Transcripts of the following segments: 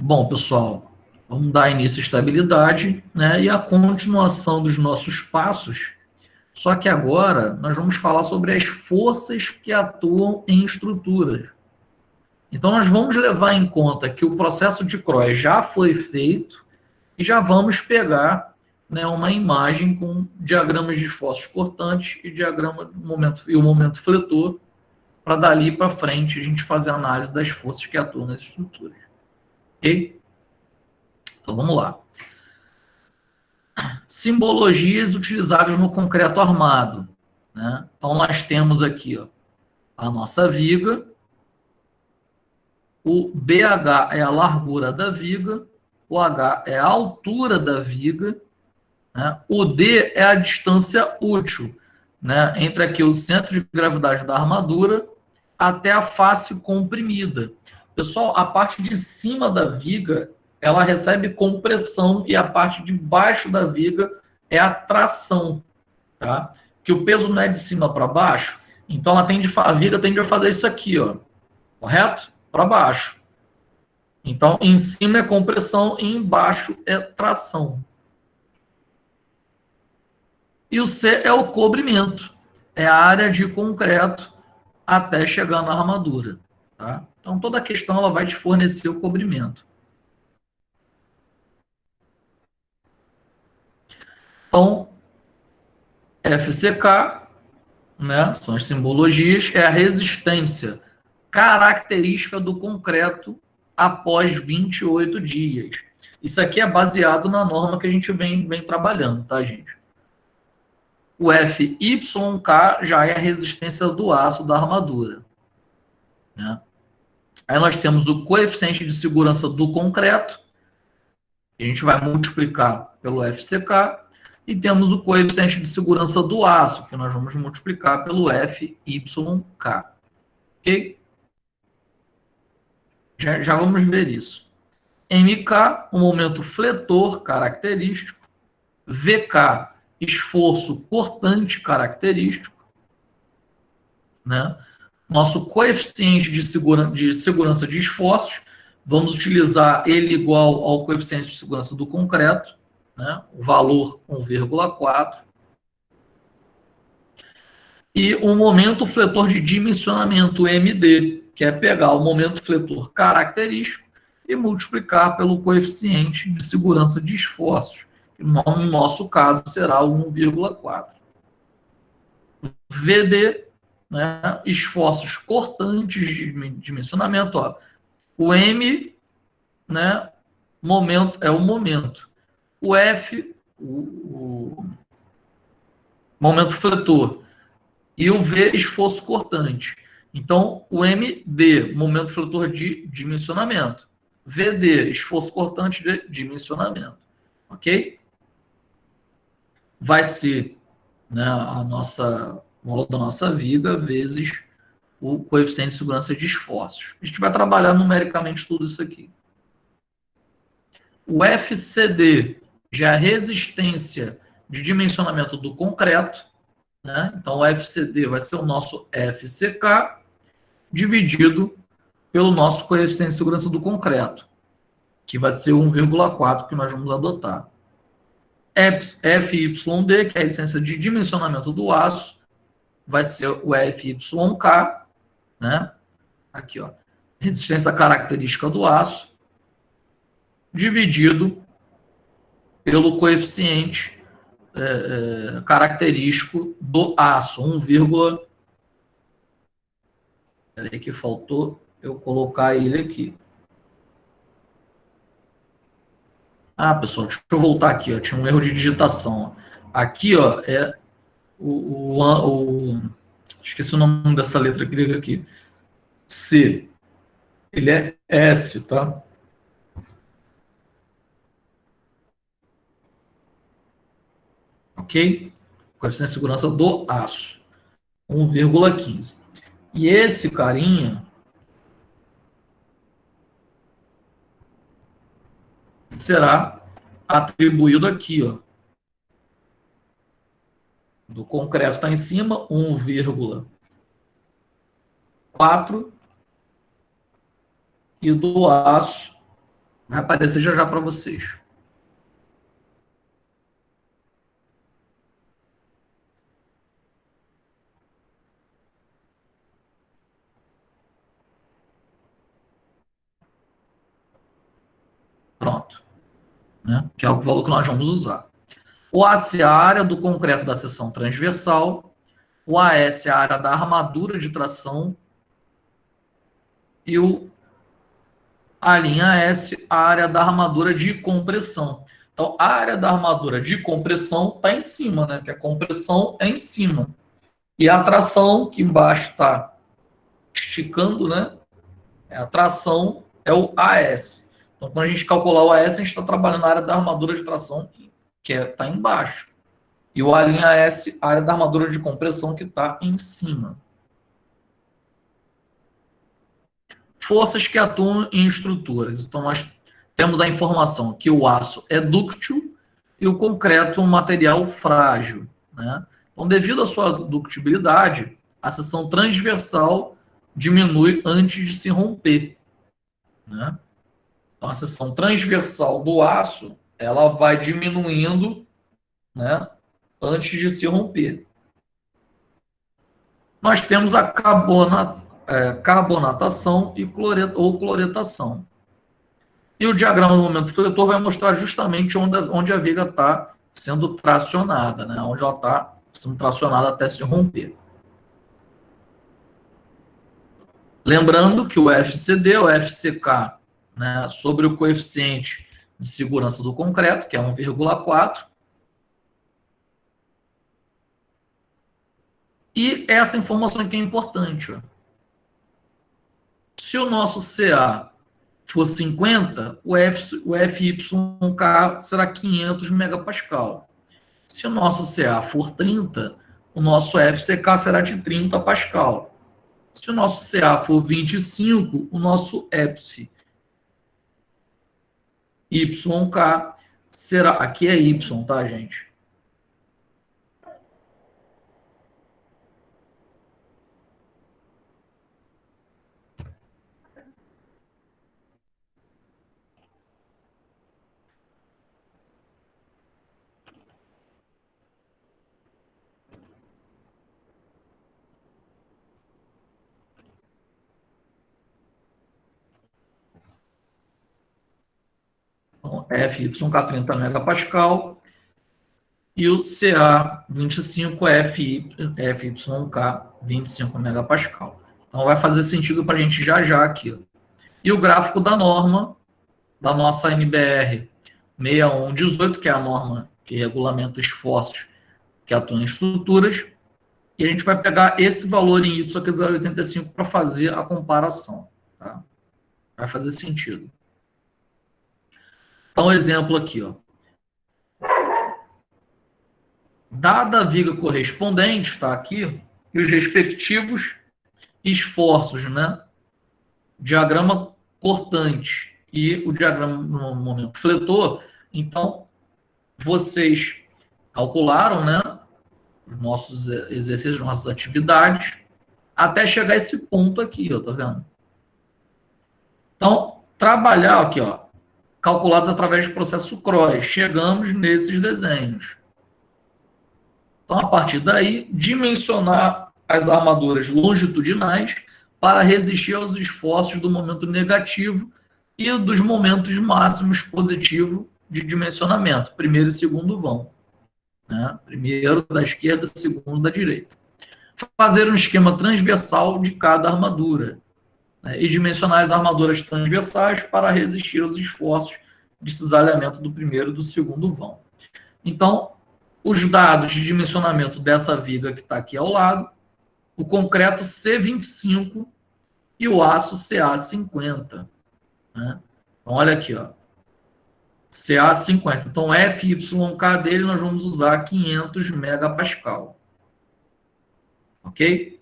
Bom, pessoal, vamos dar início à estabilidade, né, e a continuação dos nossos passos. Só que agora nós vamos falar sobre as forças que atuam em estruturas. Então, nós vamos levar em conta que o processo de Croix já foi feito e já vamos pegar, né, uma imagem com diagramas de forças cortantes e diagrama do momento e o momento fletor, para dali para frente a gente fazer a análise das forças que atuam nas estruturas. Ok? Então, vamos lá. Simbologias utilizadas no concreto armado, né? Então, nós temos aqui, ó, a nossa viga, o BH é a largura da viga, o H é a altura da viga, né? O D é a distância útil, né, entre aqui o centro de gravidade da armadura até a face comprimida. Pessoal, a parte de cima da viga, ela recebe compressão e a parte de baixo da viga é a tração, tá? Que o peso não é de cima para baixo, então a viga tende a fazer isso aqui, ó, correto? Para baixo. Então, em cima é compressão e embaixo é tração. E o C é o cobrimento, é a área de concreto até chegar na armadura, tá? Então, toda a questão ela vai te fornecer o cobrimento. Então, FCK, né, são as simbologias, é a resistência característica do concreto após 28 dias. Isso aqui é baseado na norma que a gente vem trabalhando, tá, gente? O FYK já é a resistência do aço da armadura, né? Aí nós temos o coeficiente de segurança do concreto, que a gente vai multiplicar pelo FCK, e temos o coeficiente de segurança do aço, que nós vamos multiplicar pelo FYK. Ok? Já vamos ver isso. MK, o momento fletor característico. VK, esforço cortante característico, né? Nosso coeficiente de segurança de esforços, vamos utilizar ele igual ao coeficiente de segurança do concreto, né? O valor 1,4. E o momento fletor de dimensionamento, MD, que é pegar o momento fletor característico e multiplicar pelo coeficiente de segurança de esforços, que no nosso caso será o 1,4. VD, né, esforços cortantes de dimensionamento, ó. O M, né, momento, é o momento. O F, o momento fletor. E o V, esforço cortante. Então, o MD, momento fletor de dimensionamento. VD, esforço cortante de dimensionamento. Ok? Vai ser, né, a mola da nossa viga vezes o coeficiente de segurança de esforços. A gente vai trabalhar numericamente tudo isso aqui. O FCD já é a resistência de dimensionamento do concreto, né? Então, o FCD vai ser o nosso FCK dividido pelo nosso coeficiente de segurança do concreto, que vai ser 1,4 que nós vamos adotar. FYD, que é a essência de dimensionamento do aço, vai ser o FYK, né? Aqui, ó, resistência característica do aço, dividido pelo coeficiente característico do aço, 1, peraí que faltou eu colocar ele aqui. Ah, pessoal, deixa eu voltar aqui, ó, tinha um erro de digitação. Aqui, ó, é esqueci o nome dessa letra grega aqui. C. Ele é S, tá? Ok? Coeficiente de segurança do aço, 1,15. E esse carinha será atribuído aqui, ó. Do concreto está em cima, 1,4. E do aço, Vai aparecer já já para vocês. Pronto. Né? Que é o valor que nós vamos usar. O AC é a área do concreto da seção transversal, o AS é a área da armadura de tração e a linha S a área da armadura de compressão. Então, a área da armadura de compressão está em cima, né? Que a compressão é em cima. E a tração, que embaixo está esticando, né? A tração é o AS. Então, quando a gente calcular o AS, a gente está trabalhando na área da armadura de tração, que está embaixo. E o A' S, a área da armadura de compressão, que está em cima. Forças que atuam em estruturas. Então, nós temos a informação que o aço é dúctil e o concreto é um material frágil. Né? Então, devido à sua ductibilidade, a seção transversal diminui antes de se romper. Né? Então, a seção transversal do aço ela vai diminuindo, né, antes de se romper. Nós temos a carbonatação ou cloretação. E o diagrama do momento fletor vai mostrar justamente onde a viga está sendo tracionada, né? Onde ela está sendo tracionada até se romper. Lembrando que o FCD, o FCK, né, sobre o coeficiente de segurança do concreto, que é 1,4. E essa informação aqui é importante. Ó. Se o nosso CA for 50, o FYK será 500 megapascal. Se o nosso CA for 30, o nosso FCK será de 30 pascal. Se o nosso CA for 25, o nosso YK será... Aqui é Y, tá, gente? Então, FYK 30 megapascal e o CA 25 FYK 25 megapascal. Então vai fazer sentido para a gente já aqui. E o gráfico da norma da nossa NBR 6118, que é a norma que regulamenta esforços que atuam em estruturas, e a gente vai pegar esse valor em Y, que é 0,85, para fazer a comparação. Tá? Vai fazer sentido. Então, exemplo aqui, ó. Dada a viga correspondente, está aqui, e os respectivos esforços, né? Diagrama cortante e o diagrama no momento fletor, então vocês calcularam, né? Os nossos exercícios, nossas atividades, até chegar a esse ponto aqui, ó, tá vendo? Então, trabalhar aqui, ó, calculados através do processo CROSS, chegamos nesses desenhos. Então, a partir daí, dimensionar as armaduras longitudinais para resistir aos esforços do momento negativo e dos momentos máximos positivos de dimensionamento, primeiro e segundo vão. Né? Primeiro da esquerda, segundo da direita. Fazer um esquema transversal de cada armadura, né? E dimensionar as armaduras transversais para resistir aos esforços de cisalhamento do primeiro e do segundo vão. Então, os dados de dimensionamento dessa viga que está aqui ao lado, o concreto C25 e o aço CA50. Né? Então, olha aqui, ó. CA50. Então, FYK dele nós vamos usar 500 megapascal. Ok?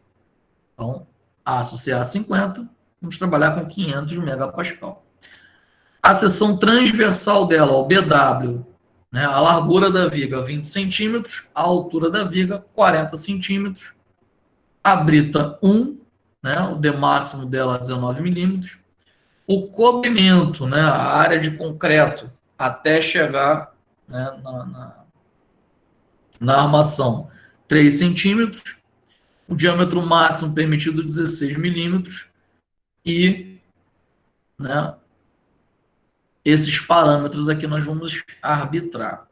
Então, aço CA50, vamos trabalhar com 500 megapascal. A seção transversal dela, o BW, né, a largura da viga 20 centímetros, a altura da viga 40 centímetros, a brita 1, né, o D máximo dela 19 milímetros, o cobrimento, né, a área de concreto, até chegar, né, na armação, 3 centímetros, o diâmetro máximo permitido 16 milímetros e, né, esses parâmetros aqui nós vamos arbitrar,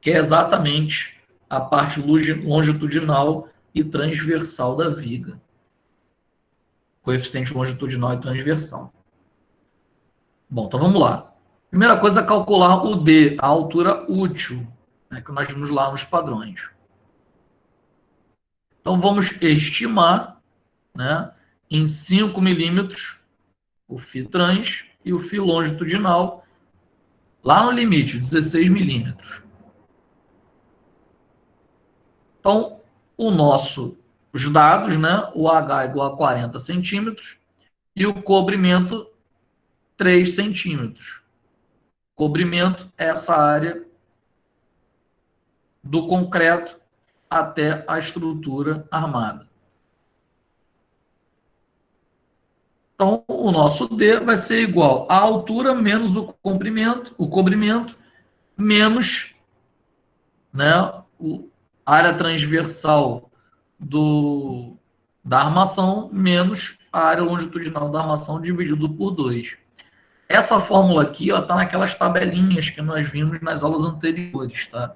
que é exatamente a parte longitudinal e transversal da viga. Coeficiente longitudinal e transversal. Bom, então vamos lá. Primeira coisa é calcular o D, a altura útil, né, que nós vimos lá nos padrões. Então vamos estimar, né, em 5 milímetros o φ trans e o φ longitudinal lá no limite, 16 milímetros. Então, os dados, né, o H igual a 40 centímetros e o cobrimento 3 centímetros. Cobrimento é essa área do concreto até a estrutura armada. Então, o nosso D vai ser igual à altura menos o cobrimento, menos, né, a área transversal da armação, menos a área longitudinal da armação dividido por 2. Essa fórmula aqui está naquelas tabelinhas que nós vimos nas aulas anteriores, tá?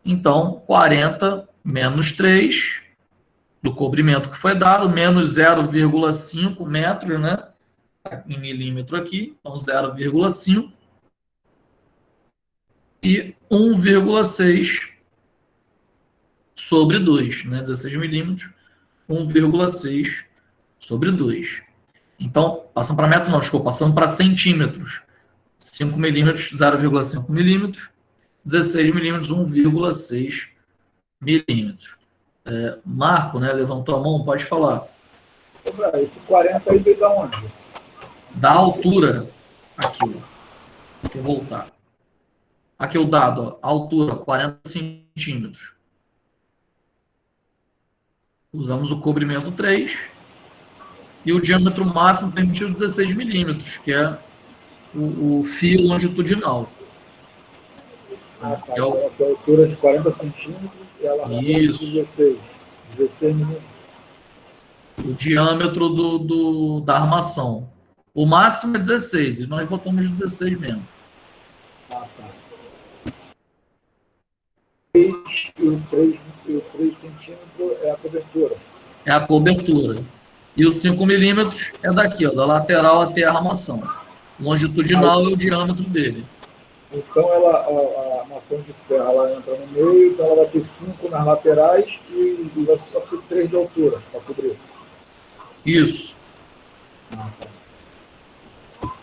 Então, 40 menos 3 do cobrimento que foi dado, menos 0,5 metros, né? Em milímetro aqui, então 0,5 e 1,6 sobre 2, né? 16 milímetros, 1,6 sobre 2. Então, passando para metro, não, desculpa, passando para centímetros. 5 milímetros, 0,5 milímetros, 16 milímetros, 1,6 milímetros. Marco, né, levantou a mão, pode falar. Esse 40 aí veio da onde? Da altura. Aqui, ó. Deixa eu voltar. Aqui o dado, ó, altura, 40 centímetros. Usamos o cobrimento 3 e o diâmetro máximo permitido 16 milímetros, que é o fio longitudinal. Tá. É a altura de 40 centímetros e ela é 16 milímetros. O diâmetro da armação. O máximo é 16, e nós botamos 16 mesmo. Tá. E o 3 centímetros é a cobertura. É a cobertura. E os 5 milímetros é daqui, ó, da lateral até a armação. Longitudinal é o diâmetro dele. Então, a armação de ferro ela entra no meio, então ela vai ter 5 nas laterais e vai só ter 3 de altura para cobrir. Isso.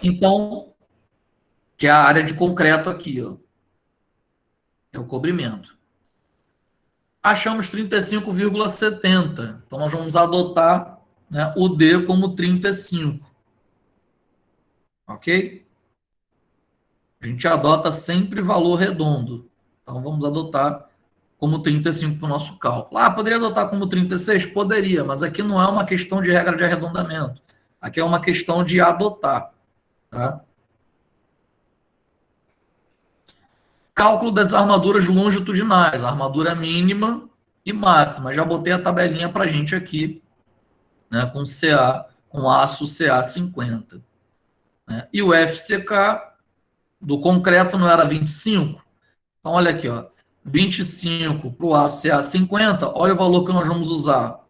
Então, que é a área de concreto aqui, ó. É o cobrimento. Achamos 35,70. Então, nós vamos adotar, né, o D como 35. Ok? A gente adota sempre valor redondo. Então, vamos adotar como 35 para o nosso cálculo. Poderia adotar como 36? Poderia, mas aqui não é uma questão de regra de arredondamento. Aqui é uma questão de adotar. Tá? Cálculo das armaduras longitudinais, armadura mínima e máxima. Já botei a tabelinha para a gente aqui, né, com aço CA50. Né? E o FCK do concreto não era 25? Então, olha aqui, ó, 25 para o aço CA50, olha o valor que nós vamos usar.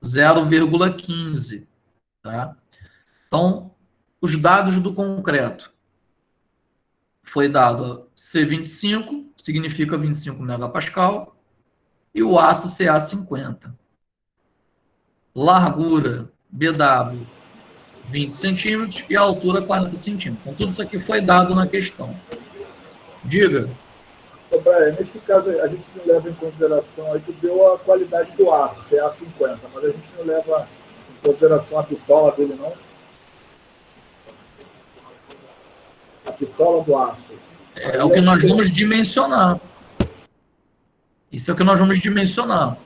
0,15. Tá? Então, os dados do concreto. Foi dado C25, significa 25 megapascal, e o aço CA50. Largura BW 20 centímetros e a altura 40 centímetros. Então, tudo isso aqui foi dado na questão. Diga. Brian, nesse caso, a gente não leva em consideração, aí tu deu a qualidade do aço, CA50, mas a gente não leva em consideração a bitola dele, não? A bitola do aço. É o que nós vamos dimensionar. Isso é o que nós vamos dimensionar.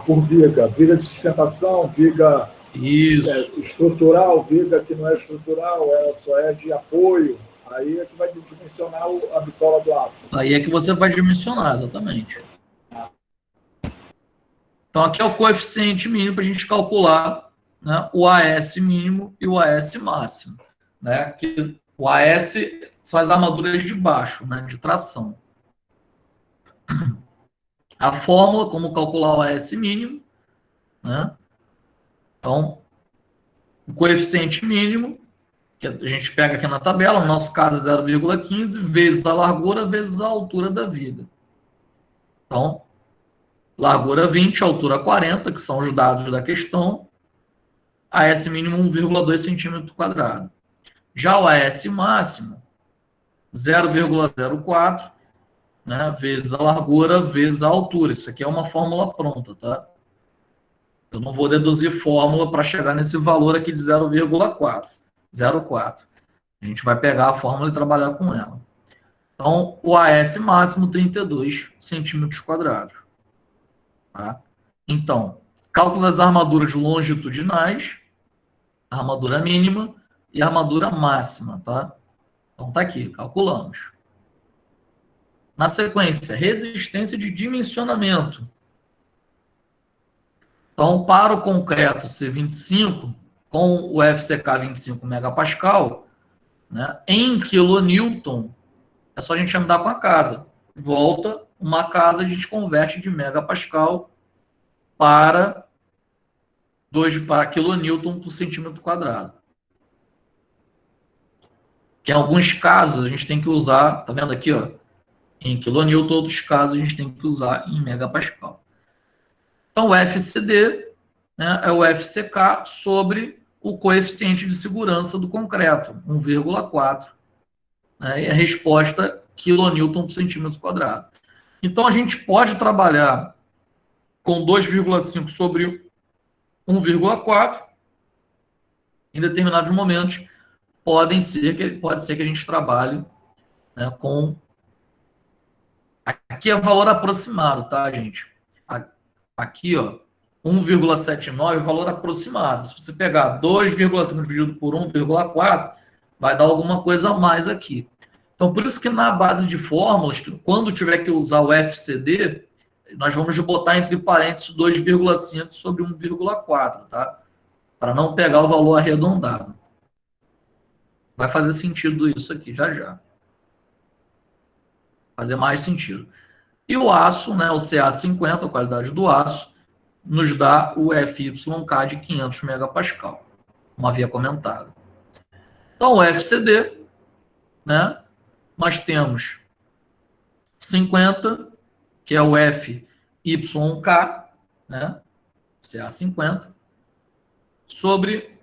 por viga. Viga de sustentação, viga Isso. estrutural, viga que não é estrutural, só é de apoio. Aí é que vai dimensionar a bitola do aço. Aí é que você vai dimensionar, exatamente. Então, aqui é o coeficiente mínimo para a gente calcular, né, o AS mínimo e o AS máximo. Né? Que o AS são as armaduras de baixo, né, de tração. A fórmula, como calcular o AS mínimo, né? Então, o coeficiente mínimo, que a gente pega aqui na tabela, no nosso caso é 0,15, vezes a largura, vezes a altura da viga. Então, largura 20, altura 40, que são os dados da questão, AS mínimo 1,2 centímetro quadrado. Já o AS máximo, 0,04, né, vezes a largura, vezes a altura. Isso aqui é uma fórmula pronta, tá? Eu não vou deduzir fórmula para chegar nesse valor aqui de 0,4. 0,4. A gente vai pegar a fórmula e trabalhar com ela. Então, o AS máximo, 32 centímetros quadrados. Tá? Então, cálculo das armaduras longitudinais, armadura mínima e armadura máxima, tá? Então, tá aqui, calculamos. Na sequência, resistência de dimensionamento. Então, para o concreto C25, com o FCK 25 megapascal, né, em quilonewton, é só a gente andar com a casa. Volta uma casa, a gente converte de megapascal para quilonewton por centímetro quadrado. Que em alguns casos a gente tem que usar, tá vendo aqui, ó, em quilonewton, outros casos a gente tem que usar em megapascal. Então, o FCD, né, é o FCK sobre o coeficiente de segurança do concreto, 1,4. Né, e a resposta, quilonewton por centímetro quadrado. Então, a gente pode trabalhar com 2,5 sobre 1,4. Em determinados momentos, pode ser que a gente trabalhe, né, com... Aqui é valor aproximado, tá, gente? Aqui, ó, 1,79 é valor aproximado. Se você pegar 2,5 dividido por 1,4, vai dar alguma coisa a mais aqui. Então, por isso que na base de fórmulas, quando tiver que usar o FCD, nós vamos botar entre parênteses 2,5 sobre 1,4, tá? Para não pegar o valor arredondado. Vai fazer sentido isso aqui, já já. Fazer mais sentido. E o aço, né, o CA50, a qualidade do aço, nos dá o FYK de 500 megapascal, como havia comentado. Então, o FCD, né, nós temos 50, que é o FYK, né, CA50, sobre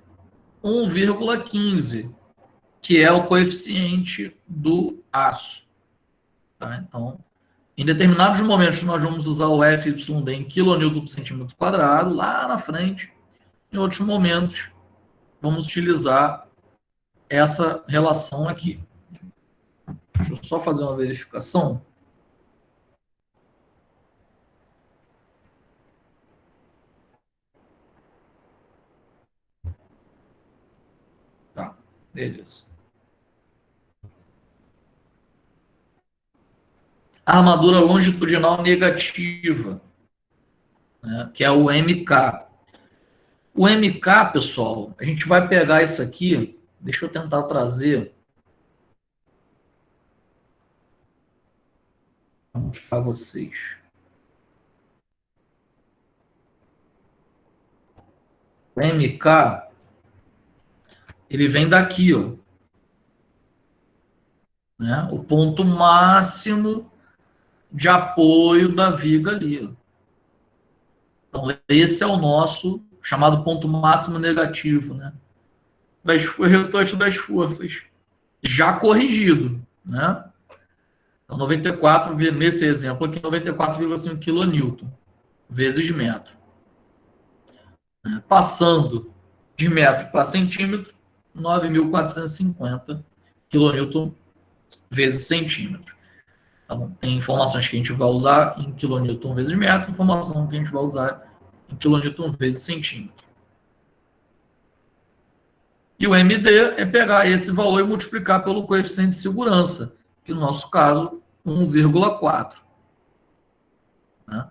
1,15, que é o coeficiente do aço. Tá? Então, em determinados momentos, nós vamos usar o FYD em kN por centímetro quadrado, lá na frente. Em outros momentos, vamos utilizar essa relação aqui. Deixa eu só fazer uma verificação. Tá, beleza. Armadura longitudinal negativa, né, que é o MK. O MK, pessoal, a gente vai pegar isso aqui, deixa eu tentar trazer para vocês. O MK, ele vem daqui, ó, né, o ponto máximo de apoio da viga ali. Ó. Então, esse é o nosso chamado ponto máximo negativo, né? O restante das forças. Já corrigido, né? Então, 94, nesse exemplo aqui, 94,5 kN vezes metro. Passando de metro para centímetro, 9.450 kN vezes centímetro. Então, tem informações que a gente vai usar em quilonewton vezes metro, informação que a gente vai usar em quilonewton vezes centímetro. E o MD é pegar esse valor e multiplicar pelo coeficiente de segurança, que no nosso caso, 1,4. Né?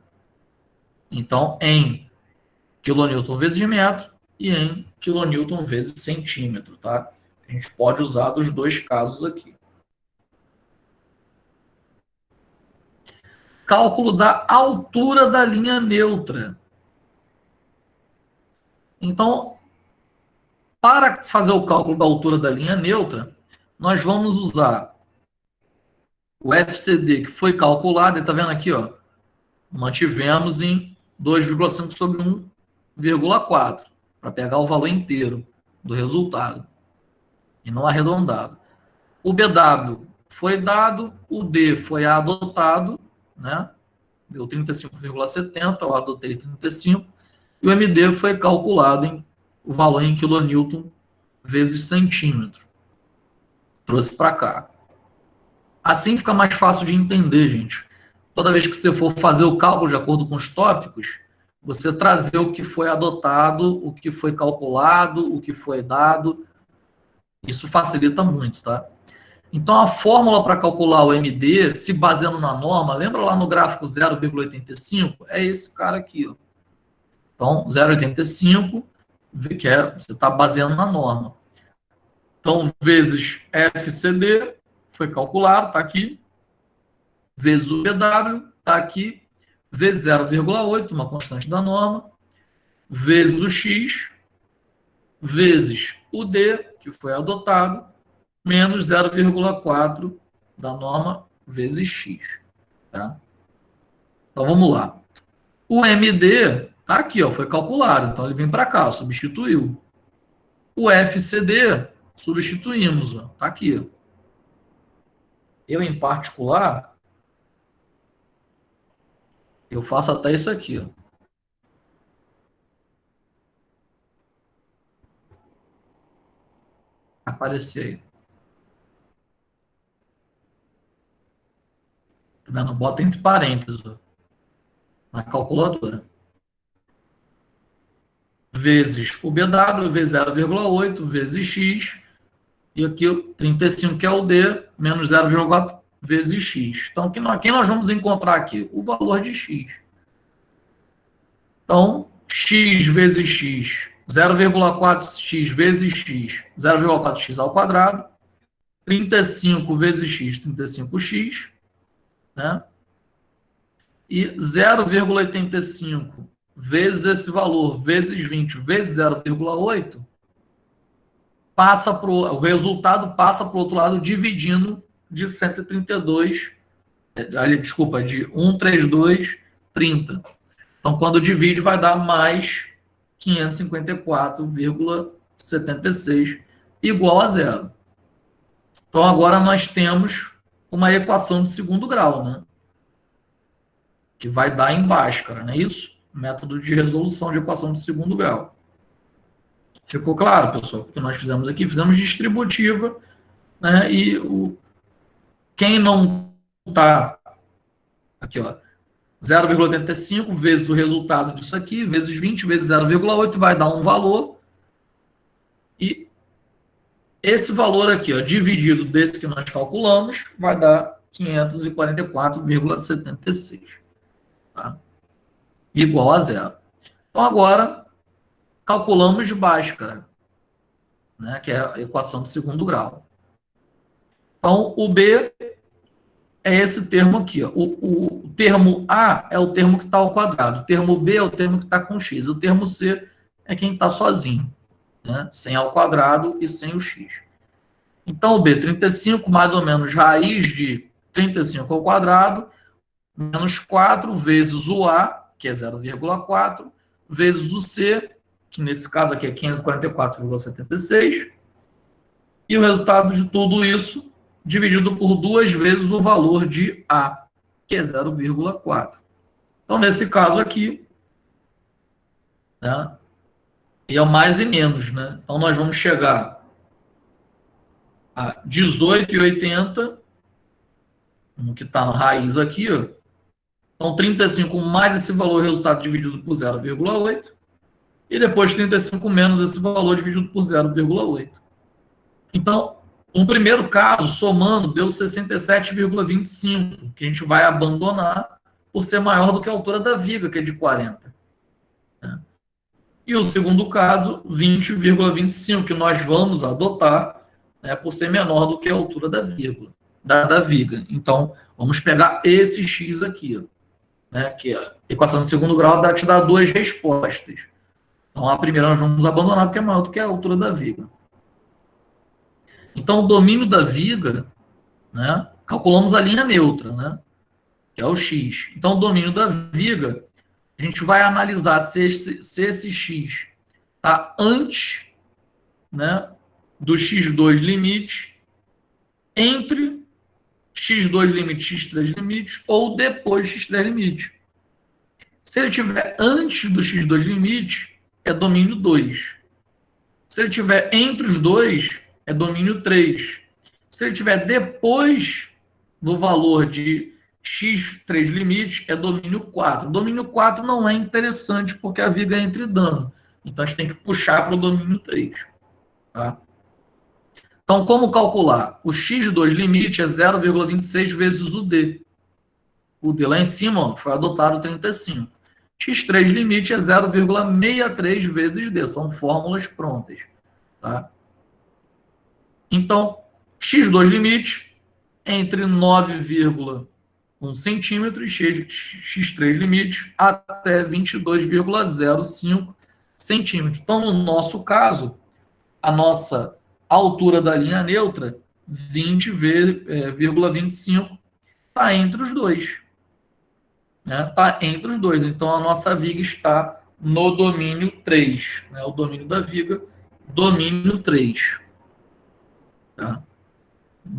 Então, em quilonewton vezes metro e em quilonewton vezes centímetro. Tá? A gente pode usar dos dois casos aqui. Cálculo da altura da linha neutra. Então, para fazer o cálculo da altura da linha neutra, nós vamos usar o FCD que foi calculado, e está vendo aqui, ó, mantivemos em 2,5 sobre 1,4, para pegar o valor inteiro do resultado, e não arredondado. O BW foi dado, o D foi adotado, né? Deu 35,70, eu adotei 35, e o MD foi calculado em o valor em quilonewton vezes centímetro. Trouxe para cá. Assim fica mais fácil de entender, gente. Toda vez que você for fazer o cálculo de acordo com os tópicos, você trazer o que foi adotado, o que foi calculado, o que foi dado. Isso facilita muito, tá? Então, a fórmula para calcular o MD, se baseando na norma, lembra lá no gráfico 0,85? É esse cara aqui, ó. Então, 0,85, que você está baseando na norma. Então, vezes FCD, foi calculado, está aqui, vezes o BW, está aqui, vezes 0,8, uma constante da norma, vezes o X, vezes o D, que foi adotado, menos 0,4 da norma, vezes X. Tá? Então, vamos lá. O MD está aqui, ó, foi calculado, então ele vem para cá, ó, substituiu. O FCD, substituímos, ó, tá aqui. Ó. Eu, em particular, eu faço até isso aqui, ó. Aparecer aí. Tá vendo? Bota entre parênteses, ó, na calculadora. Vezes o BW, vezes 0,8, vezes X, e aqui o 35, que é o D, menos 0,4 vezes X. Então, quem nós vamos encontrar aqui? O valor de X. Então, X vezes X, 0,4x vezes X, 0,4x ao quadrado, 35 vezes X, 35x, né? E 0,85 vezes esse valor, vezes 20, vezes 0,8, o resultado passa para o outro lado dividindo de 132, desculpa, de 132,30. Então, quando divide, vai dar mais 554,76, igual a zero. Então, agora nós temos uma equação de segundo grau, né? Que vai dar em Bhaskara, não é isso? Método de resolução de equação de segundo grau. Ficou claro, pessoal? O que nós fizemos aqui? Fizemos distributiva, né? E quem não está aqui, ó, 0,85 vezes o resultado disso aqui, vezes 20, vezes 0,8, vai dar um valor. E esse valor aqui, ó, dividido desse que nós calculamos, vai dar 544,76. Tá? Igual a zero. Então, agora, calculamos de Bhaskara, né, que é a equação de segundo grau. Então, o B é esse termo aqui. Ó. O termo A é o termo que está ao quadrado. O termo B é o termo que está com x. O termo C é quem está sozinho, né? Sem ao quadrado e sem o x. Então, o B, 35, mais ou menos raiz de 35 ao quadrado, menos 4 vezes o A, que é 0,4, vezes o C, que nesse caso aqui é 544,76, e o resultado de tudo isso dividido por 2 vezes o valor de A, que é 0,4. Então, nesse caso aqui, né, e é o mais e menos, né? Então, nós vamos chegar a 18,80 no que está na raiz aqui, ó. Então, 35 mais esse valor resultado dividido por 0,8. E depois 35 menos esse valor dividido por 0,8. Então, no primeiro caso, somando, deu 67,25, que a gente vai abandonar por ser maior do que a altura da viga, que é de 40. E o segundo caso, 20,25, que nós vamos adotar, né, por ser menor do que a altura da viga. Então, vamos pegar esse x aqui, ó, né, que a equação de segundo grau te dá duas respostas. Então, a primeira nós vamos abandonar porque é maior do que a altura da viga. Então, o domínio da viga, né, calculamos a linha neutra, né, que é o x. Então, o domínio da viga, a gente vai analisar se esse x está antes, né, do x2 limite, entre x2 limite e x3 limite, ou depois do x3 limite. Se ele estiver antes do x2 limite, é domínio 2. Se ele estiver entre os dois, é domínio 3. Se ele estiver depois do valor de x3 limite, é domínio 4. Domínio 4 não é interessante porque a viga é entre dano. Então, a gente tem que puxar para o domínio 3. Tá? Então, como calcular? O x2 limite é 0,26 vezes o d. O d lá em cima, ó, foi adotado 35. x3 limite é 0,63 vezes d. São fórmulas prontas. Tá? Então, x2 limite entre 9,1 centímetro e x3 limite até 22,05 centímetros. Então, no nosso caso, a nossa altura da linha neutra, 20,25, está entre os dois. Está entre os dois. Então, a nossa viga está no domínio 3. Né? O domínio da viga, domínio 3. Tá?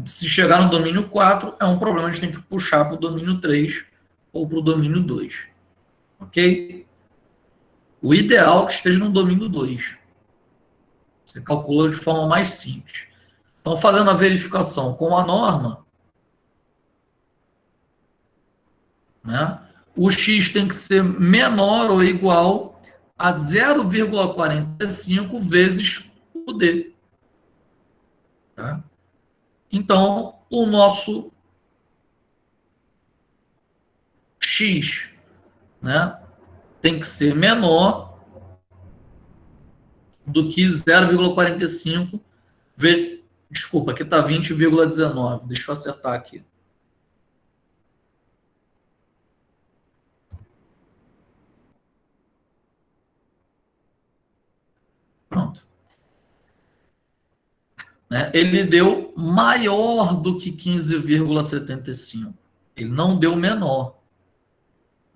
Se chegar no domínio 4, é um problema, a gente tem que puxar para o domínio 3 ou para o domínio 2. Ok? O ideal é que esteja no domínio 2. Você calcula de forma mais simples. Então, fazendo a verificação com a norma, né, o x tem que ser menor ou igual a 0,45 vezes o d. Tá? Então, o nosso x, né, tem que ser menor do que 0,45 vezes... Desculpa, aqui está 20,19. Deixa eu acertar aqui. Pronto. Né? Ele deu maior do que 15,75. Ele não deu menor.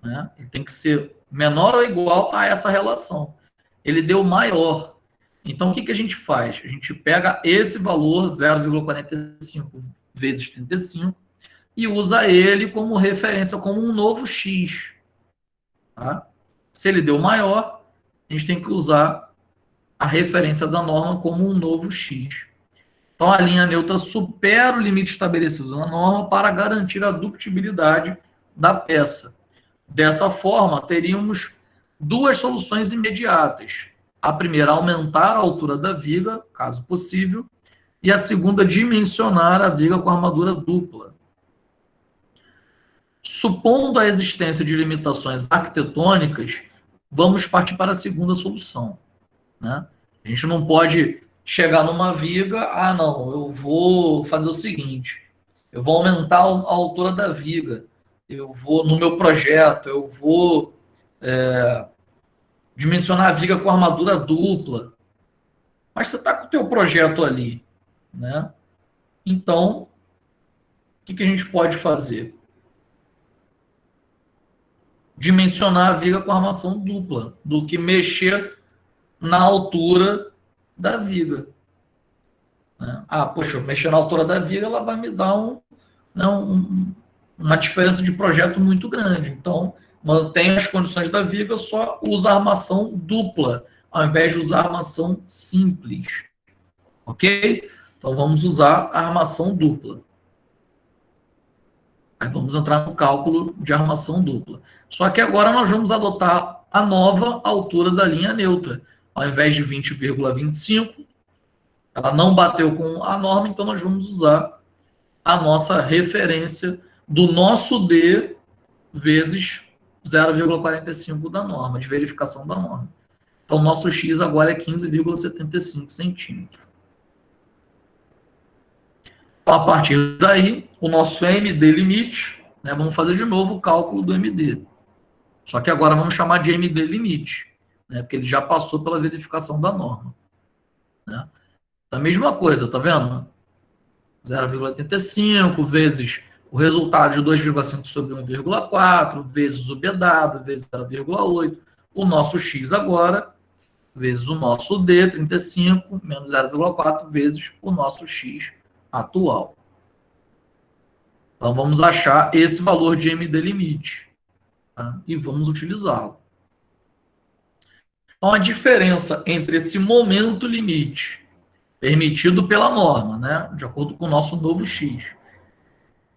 Né? Ele tem que ser menor ou igual a essa relação. Ele deu maior. Então, o que a gente faz? A gente pega esse valor, 0,45 vezes 35, e usa ele como referência, como um novo x. Tá? Se ele deu maior, a gente tem que usar a referência da norma como um novo x. Então, a linha neutra supera o limite estabelecido na norma para garantir a ductibilidade da peça. Dessa forma, teríamos duas soluções imediatas. A primeira, aumentar a altura da viga, caso possível, e a segunda, dimensionar a viga com armadura dupla. Supondo a existência de limitações arquitetônicas, vamos partir para a segunda solução. Né? A gente não pode chegar numa viga, não, eu vou fazer o seguinte, eu vou aumentar a altura da viga, eu vou, no meu projeto, eu vou dimensionar a viga com armadura dupla. Mas você está com o teu projeto ali, né? Então, o que a gente pode fazer? Dimensionar a viga com armação dupla, do que mexer na altura da viga. Né? Poxa, mexer na altura da viga, ela vai me dar uma diferença de projeto muito grande. Então, mantém as condições da viga, só usa armação dupla, ao invés de usar armação simples. Ok? Então, vamos usar a armação dupla. Aí vamos entrar no cálculo de armação dupla. Só que agora nós vamos adotar a nova altura da linha neutra. Ao invés de 20,25, ela não bateu com a norma, então nós vamos usar a nossa referência do nosso D vezes 0,45 da norma, de verificação da norma. Então, nosso X agora é 15,75 centímetros. Então, a partir daí, o nosso MD limite, né, vamos fazer de novo o cálculo do MD. Só que agora vamos chamar de MD limite, né, porque ele já passou pela verificação da norma. Né? A mesma coisa, tá vendo? 0,85 vezes o resultado de 2,5 sobre 1,4 vezes o BW vezes 0,8. O nosso X agora vezes o nosso D, 35, menos 0,4 vezes o nosso X atual. Então, vamos achar esse valor de MD limite. Tá? E vamos utilizá-lo. Então, a diferença entre esse momento limite, permitido pela norma, né, de acordo com o nosso novo X,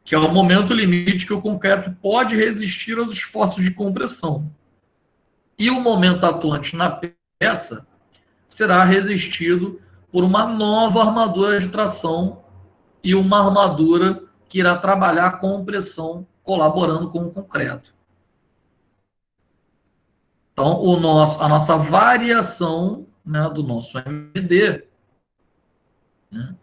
que é o momento limite que o concreto pode resistir aos esforços de compressão, e o momento atuante na peça será resistido por uma nova armadura de tração e uma armadura que irá trabalhar a compressão, colaborando com o concreto. Então, a nossa variação, né, do nosso MD, né,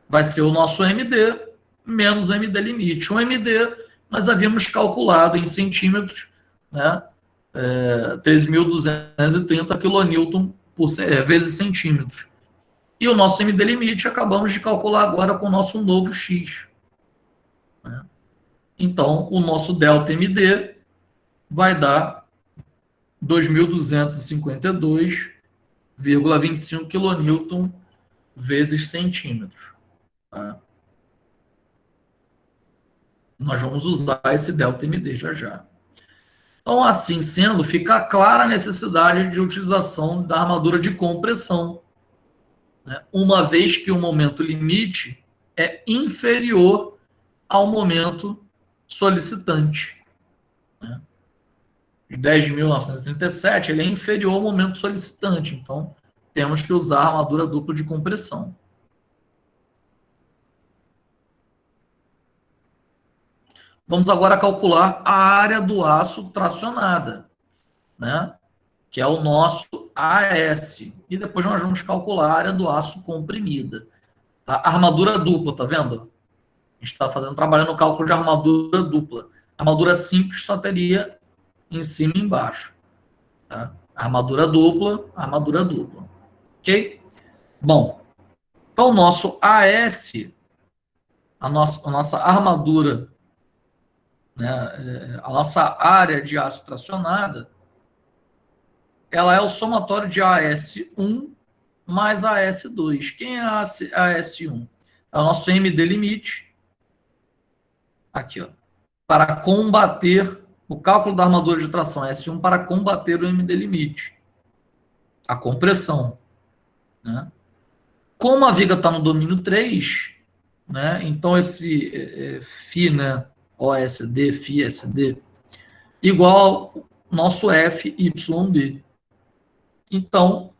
vai ser o nosso MD menos o MD limite. O MD nós havíamos calculado em centímetros, né, 3.230 kN vezes centímetros. E o nosso MD limite acabamos de calcular agora com o nosso novo X. Né? Então, o nosso delta MD vai dar 2.252,25 kN vezes centímetros. Tá? Nós vamos usar esse delta MD já já. Então, assim sendo, fica clara a necessidade de utilização da armadura de compressão, né? Uma vez que o momento limite é inferior ao momento solicitante. Né? De 10.937, ele é inferior ao momento solicitante, então temos que usar a armadura dupla de compressão. Vamos agora calcular a área do aço tracionada, né? Que é o nosso AS. E depois nós vamos calcular a área do aço comprimida. Tá? Armadura dupla, tá vendo? A gente está trabalhando o cálculo de armadura dupla. Armadura simples só teria em cima e embaixo. Tá? Armadura dupla, armadura dupla. Ok? Bom, então o nosso AS, a nossa armadura, né, a nossa área de aço tracionada, ela é o somatório de AS1 mais AS2. Quem é AS1? É o nosso MD limite. Aqui, ó. Para combater o cálculo da armadura de tração AS1 para combater o MD limite. A compressão. Né? Como a viga está no domínio 3, né, então esse φ, né, OSD, φ, SD, igual ao nosso FYD. Então,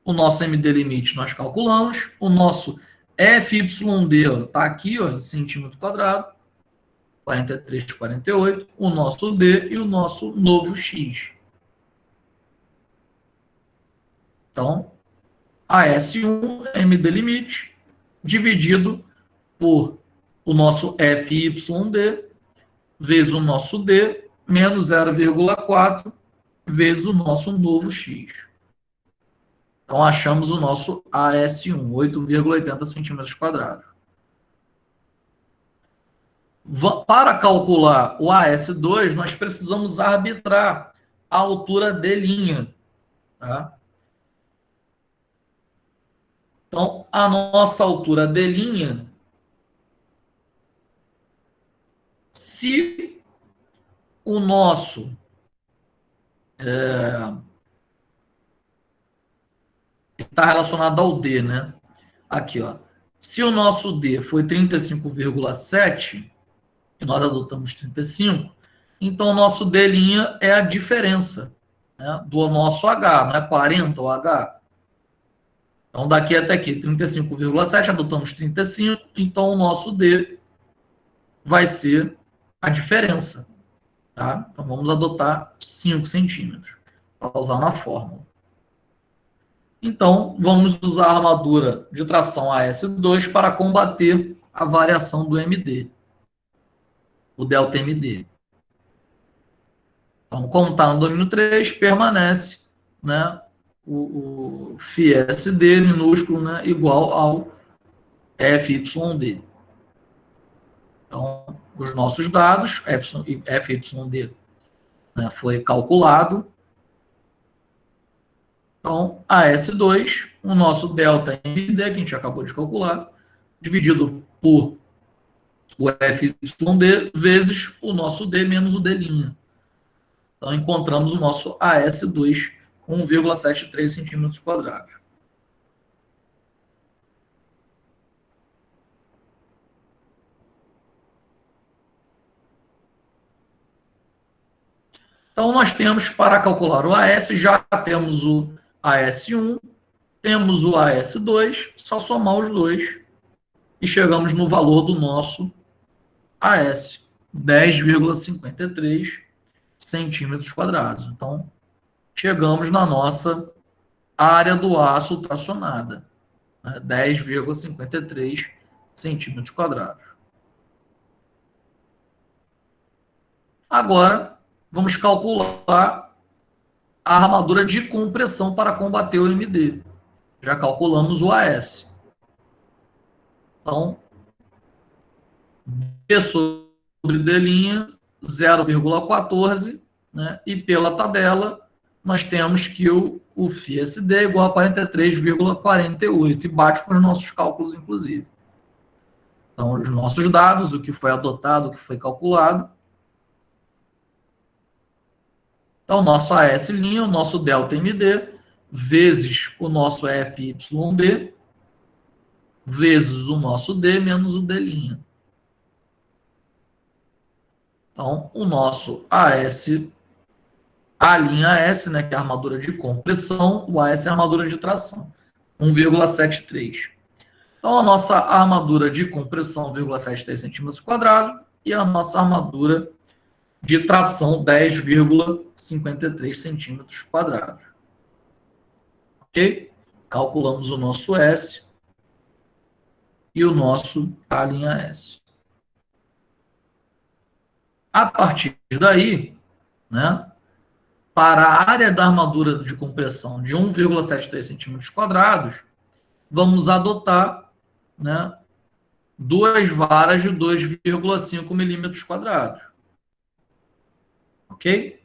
o nosso MD limite nós calculamos, o nosso FYD está aqui, ó, em centímetro quadrado, 43,48, o nosso D e o nosso novo X. Então, AS1, MD limite, dividido por o nosso FYD, vezes o nosso D, menos 0,4, vezes o nosso novo X. Então, achamos o nosso AS1, 8,80 centímetros quadrados. Para calcular o AS2, nós precisamos arbitrar a altura D'. Tá? Então, a nossa altura D', se o nosso está relacionado ao D, né? Aqui, ó. Se o nosso D foi 35,7, e nós adotamos 35, então o nosso D' é a diferença, né, do nosso H, não é 40 o H? Então, daqui até aqui, 35,7, adotamos 35, então o nosso D vai ser a diferença. Tá? Então, vamos adotar 5 centímetros para usar na fórmula. Então, vamos usar a armadura de tração AS2 para combater a variação do MD, o delta MD. Então, como está no domínio 3, permanece, né, o FISD minúsculo, né, igual ao FYD. Então, os nossos dados, FYD, né, foi calculado. Então, AS2, o nosso delta MD, que a gente acabou de calcular, dividido por o FYD vezes o nosso D menos o D'. Então, encontramos o nosso AS2, 1,73 centímetros quadrados. Então, nós temos, para calcular o AS, já temos o AS1, temos o AS2, só somar os dois e chegamos no valor do nosso AS, 10,53 centímetros quadrados. Então, chegamos na nossa área do aço tracionada, né? 10,53 centímetros quadrados. Agora, vamos calcular a armadura de compressão para combater o MD. Já calculamos o AS. Então, B sobre D', 0,14, né? E pela tabela, nós temos que o FISD é igual a 43,48, e bate com os nossos cálculos, inclusive. Então, os nossos dados, o que foi adotado, o que foi calculado. Então, o nosso AS', o nosso delta MD, vezes o nosso FYD, vezes o nosso D menos o D'. Então, o nosso AS, a linha S, né, que é a armadura de compressão, o AS é a armadura de tração, 1,73. Então, a nossa armadura de compressão, 1,73 centímetros quadrados, e a nossa armadura de tração, 10,53 centímetros quadrados. Ok? Calculamos o nosso S e o nosso A' S. A partir daí, né, para a área da armadura de compressão de 1,73 centímetros quadrados, vamos adotar, né, duas varas de 2,5 milímetros quadrados. Ok?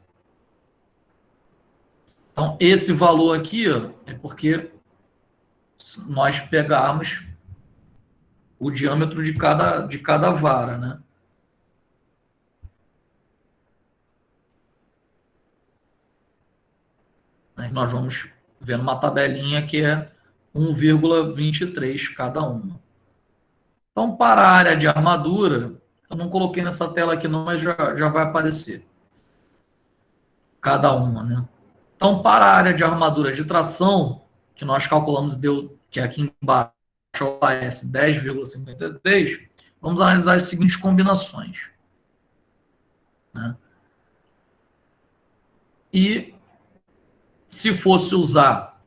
Então, esse valor aqui, ó, é porque nós pegarmos o diâmetro de cada vara, né? Nós vamos ver numa tabelinha que é 1,23 cada uma. Então, para a área de armadura, eu não coloquei nessa tela aqui não, mas já vai aparecer. Cada uma, né? Então, para a área de armadura de tração, que nós calculamos, deu que é aqui embaixo, o AS 10,53, vamos analisar as seguintes combinações. Né? E se fosse usar,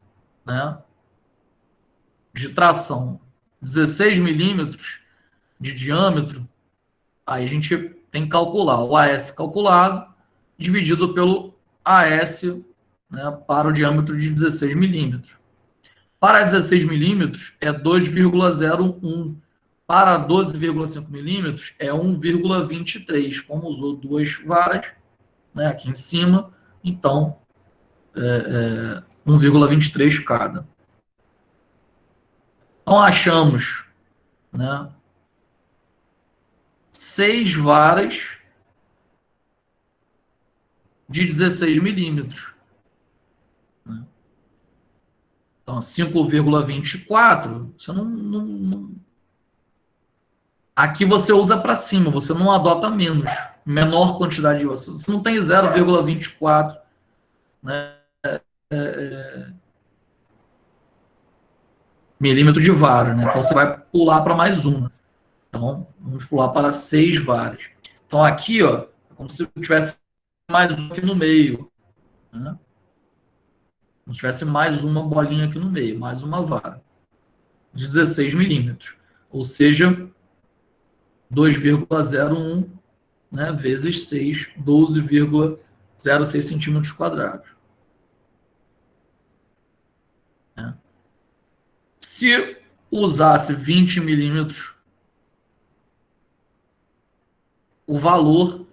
né, de tração 16 milímetros de diâmetro, aí a gente tem que calcular o AS calculado dividido pelo AS, né, para o diâmetro de 16 milímetros. Para 16 milímetros é 2,01. Para 12,5 milímetros é 1,23. Como usou duas varas, né, aqui em cima, então 1,23 cada. Então achamos, né, 6 varas de 16 milímetros. Então, 5,24, você não Aqui você usa para cima, você não adota menos, menor quantidade de você. Você não tem 0,24, né, milímetro de vara, né? Então você vai pular para mais uma. Então, vamos pular para 6 varas. Então aqui, ó, é como se tivesse mais um aqui no meio, né? Como se tivesse mais uma bolinha aqui no meio, mais uma vara de 16 milímetros. Ou seja, 2,01, né, vezes 6, 12,06 centímetros quadrados. Né? Se usasse 20 milímetros, o valor,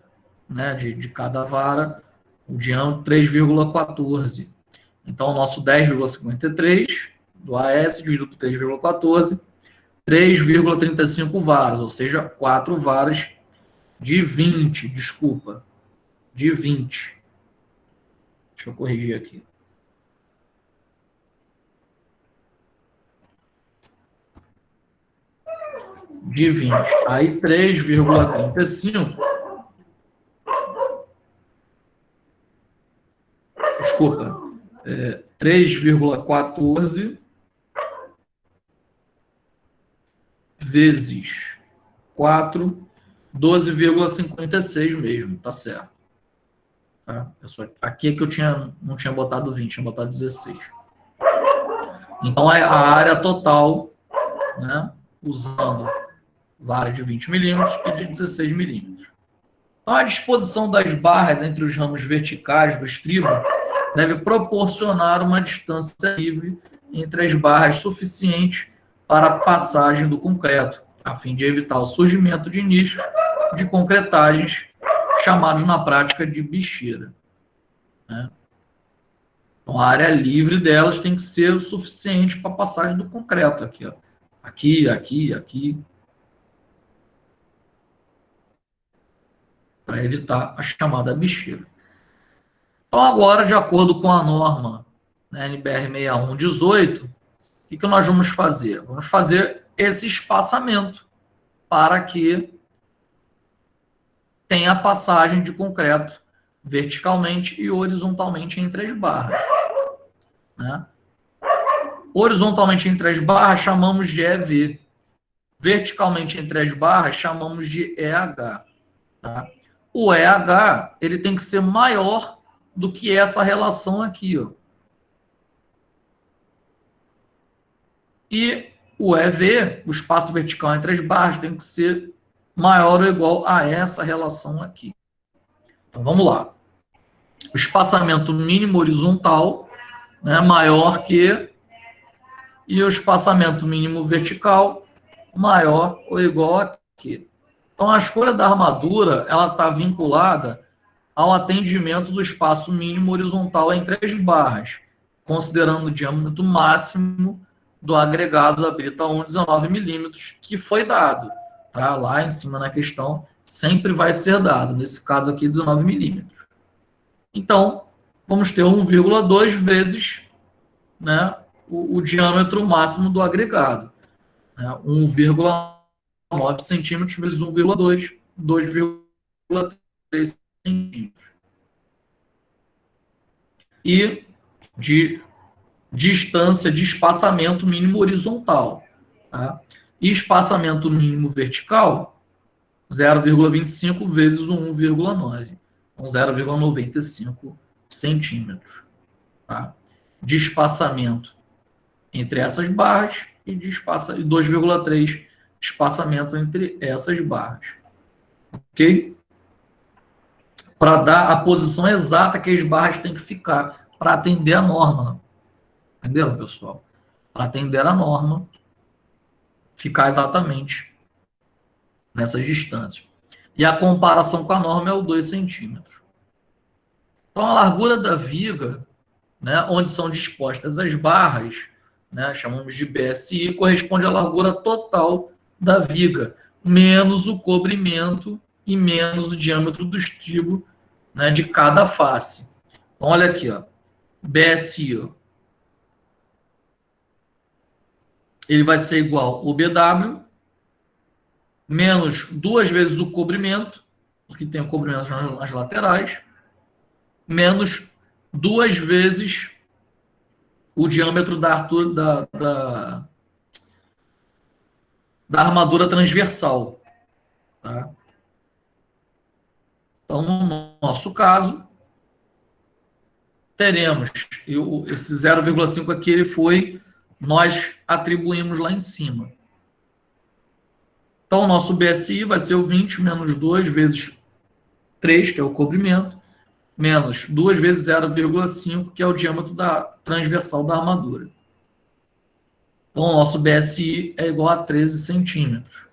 né, de cada vara, o diâmetro 3,14. Então, o nosso 10,53 do AS dividido por 3,14, 3,35 varas, ou seja, 4 varas de 20, desculpa, de 20. Deixa eu corrigir aqui. De 20. Aí 3,35. Desculpa. 3,14 vezes 4, 12,56 mesmo, tá certo. Tá? Aqui é que eu não tinha botado 20, tinha botado 16. Então, a área total, né, usando vara de 20 milímetros e de 16 milímetros. Então, a disposição das barras entre os ramos verticais do estribo deve proporcionar uma distância livre entre as barras suficiente para a passagem do concreto, a fim de evitar o surgimento de nichos de concretagens, chamados na prática de bicheira. Né? Então, a área livre delas tem que ser o suficiente para a passagem do concreto. Aqui, ó. Aqui, aqui, aqui. Para evitar a chamada bicheira. Então, agora, de acordo com a norma, né, NBR 6118, o que nós vamos fazer? Vamos fazer esse espaçamento para que tenha a passagem de concreto verticalmente e horizontalmente entre as barras. Né? Horizontalmente entre as barras chamamos de EV. Verticalmente entre as barras chamamos de EH. Tá? O EH ele tem que ser maior do que essa relação aqui. Ó. E o EV, o espaço vertical entre as barras, tem que ser maior ou igual a essa relação aqui. Então, vamos lá. O espaçamento mínimo horizontal, né, maior que, e o espaçamento mínimo vertical maior ou igual a que. Então, a escolha da armadura ela está vinculada ao atendimento do espaço mínimo horizontal entre as barras, considerando o diâmetro máximo do agregado da brita 1, 19 milímetros, que foi dado. Tá? Lá em cima na questão, sempre vai ser dado. Nesse caso aqui, 19 milímetros. Então, vamos ter 1,2 vezes, né, o diâmetro máximo do agregado. Né? 1,9 centímetros vezes 1,2, 2,3 centímetros. E de distância de espaçamento mínimo horizontal. Tá? E espaçamento mínimo vertical, 0,25 vezes o 1,9. Então, 0,95 centímetros. Tá? De espaçamento entre essas barras e de 2,3 espaçamento entre essas barras. Ok? Para dar a posição exata que as barras têm que ficar para atender a norma. Entenderam, pessoal? Para atender a norma, ficar exatamente nessas distâncias. E a comparação com a norma é o 2 centímetros. Então, a largura da viga, né, onde são dispostas as barras, né, chamamos de BSI, corresponde à largura total da viga, menos o cobrimento e menos o diâmetro do estribo, né, de cada face. Então, olha aqui, ó, BSI, ó, ele vai ser igual ao BW menos 2 vezes o cobrimento, porque tem o cobrimento nas laterais, menos 2 vezes o diâmetro da armadura transversal. Tá? Então, no nosso caso, teremos esse 0,5 aqui, nós atribuímos lá em cima. Então, o nosso BSI vai ser o 20 menos 2 vezes 3, que é o cobrimento, menos 2 vezes 0,5, que é o diâmetro transversal da armadura. Então, o nosso BSI é igual a 13 centímetros.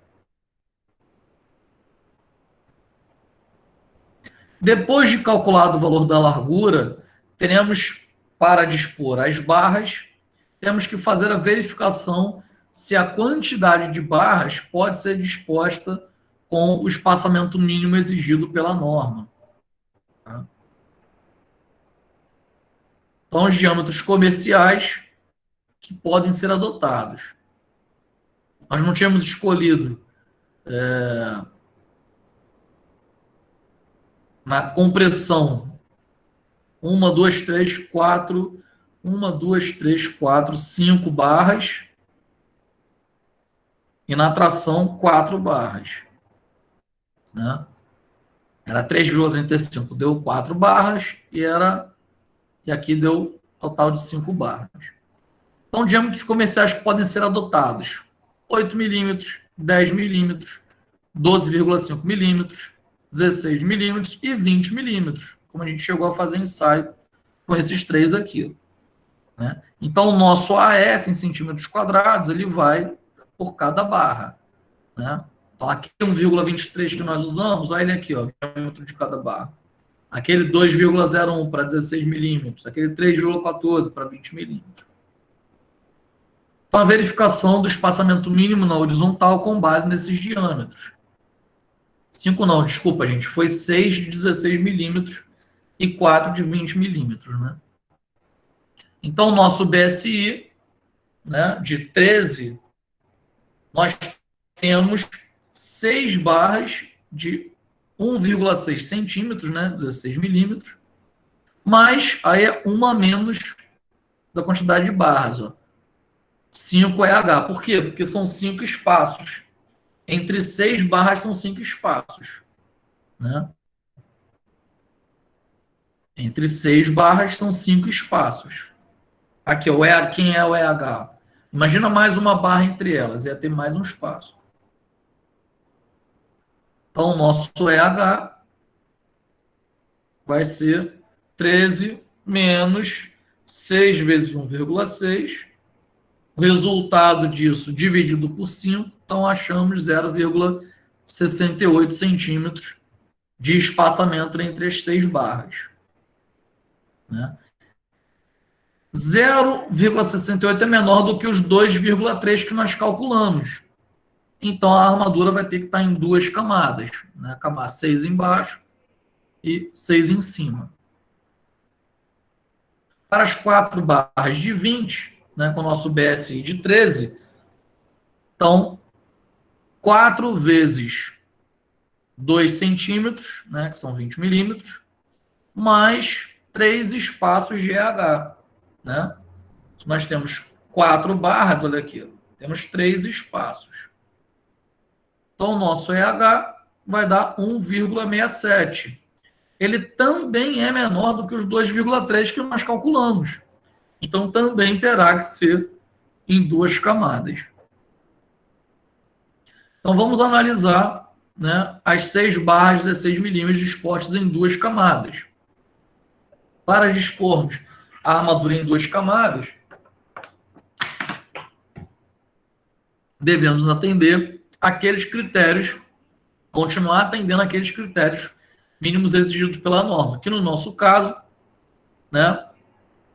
Depois de calculado o valor da largura, teremos, para dispor as barras, temos que fazer a verificação se a quantidade de barras pode ser disposta com o espaçamento mínimo exigido pela norma. Tá? Então, os diâmetros comerciais que podem ser adotados. Nós não tínhamos escolhido na compressão 1, 2, 3, 4, 1, 2, 3, 4, 5 barras e na tração 4 barras. Né? Era 3,35, deu 4 barras e aqui deu total de 5 barras. Então, diâmetros comerciais que podem ser adotados: 8 milímetros, 10 milímetros, 12,5 milímetros, 16 milímetros e 20 milímetros, como a gente chegou a fazer ensaio com esses três aqui. Né? Então, o nosso AS em centímetros quadrados, ele vai por cada barra. Né? Então, aqui 1,23 que nós usamos, olha ele aqui, ó, o diâmetro de cada barra. Aquele 2,01 para 16 milímetros, aquele 3,14 para 20 milímetros. Então, a verificação do espaçamento mínimo na horizontal com base nesses diâmetros. 5 não, desculpa, gente, foi 6 de 16 milímetros e 4 de 20 milímetros, né? Então, o nosso BSI, né, de 13, nós temos 6 barras de 1,6 centímetros, né, 16 milímetros, mas aí é uma menos da quantidade de barras, ó. 5 é H. Por quê? Porque são 5 espaços. Entre 6 barras são 5 espaços. Né? Entre 6 barras são 5 espaços. Aqui, ó, quem é o EH? Imagina mais uma barra entre elas, ia ter mais um espaço. Então, o nosso EH vai ser 13 menos 6 vezes 1,6. O resultado disso dividido por 5, então achamos 0,68 centímetros de espaçamento entre as 6 barras. Né? 0,68 é menor do que os 2,3 que nós calculamos. Então, a armadura vai ter que estar em 2 camadas. Né? Camada 6 embaixo e 6 em cima. Para as 4 barras de 20, né, com o nosso BSI de 13, então, 4 vezes 2 centímetros, né, que são 20 milímetros, mais 3 espaços de EH. Né? Nós temos 4 barras, olha aqui, temos 3 espaços. Então, o nosso EH vai dar 1,67. Ele também é menor do que os 2,3 que nós calculamos. Então, também terá que ser em 2 camadas. Então, vamos analisar, né, as 6 barras de 16 milímetros dispostas em 2 camadas. Para dispormos a armadura em 2 camadas, devemos atender aqueles critérios, continuar atendendo aqueles critérios mínimos exigidos pela norma, que no nosso caso, né,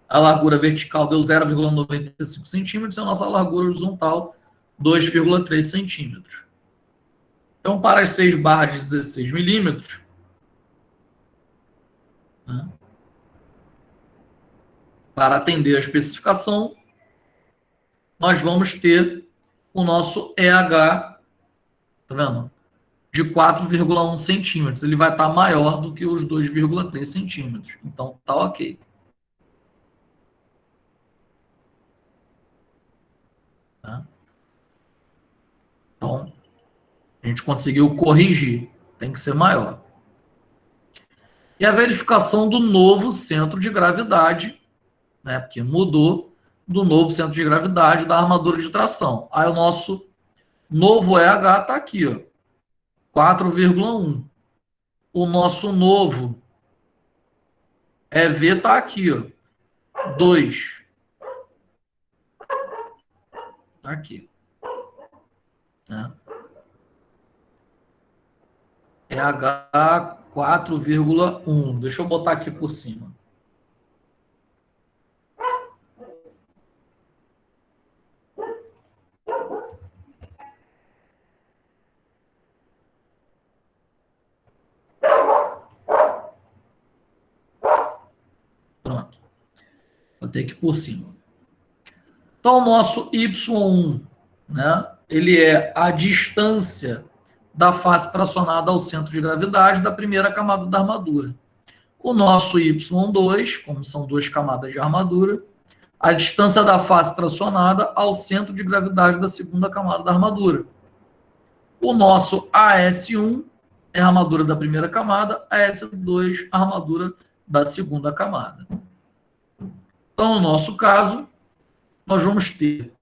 a largura vertical deu 0,95 centímetros e a nossa largura horizontal 2,3 centímetros. Então, para as 6 barras de 16 milímetros, né, para atender a especificação, nós vamos ter o nosso EH Tá vendo? De 4,1 centímetros. Ele vai estar maior do que os 2,3 centímetros. Então, tá ok. Tá? Então, a gente conseguiu corrigir. Tem que ser maior. E a verificação do novo centro de gravidade, né? Porque mudou do novo centro de gravidade da armadura de tração. Aí o nosso novo EH está aqui, ó, 4,1. O nosso novo EV está aqui, ó, 2. Está aqui. Né? EH 4,1. Deixa eu botar aqui por cima. Pronto. Botei aqui por cima. Então, o nosso Y1, né, ele é a distância da face tracionada ao centro de gravidade da primeira camada da armadura. O nosso Y2, como são duas camadas de armadura, a distância da face tracionada ao centro de gravidade da segunda camada da armadura. O nosso AS1 é a armadura da primeira camada, AS2 a armadura da segunda camada. Então, no nosso caso, nós vamos ter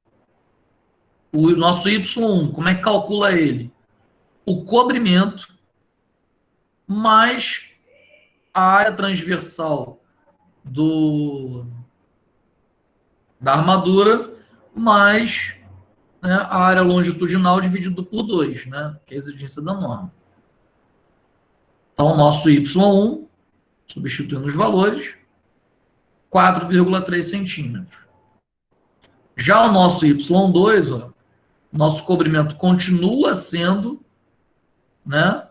o nosso Y1, como é que calcula ele? O cobrimento mais a área transversal da armadura mais, né, a área longitudinal dividido por 2, né, que é a exigência da norma. Então, o nosso Y1, substituindo os valores, 4,3 centímetros. Já o nosso Y2, ó, nosso cobrimento continua sendo, né,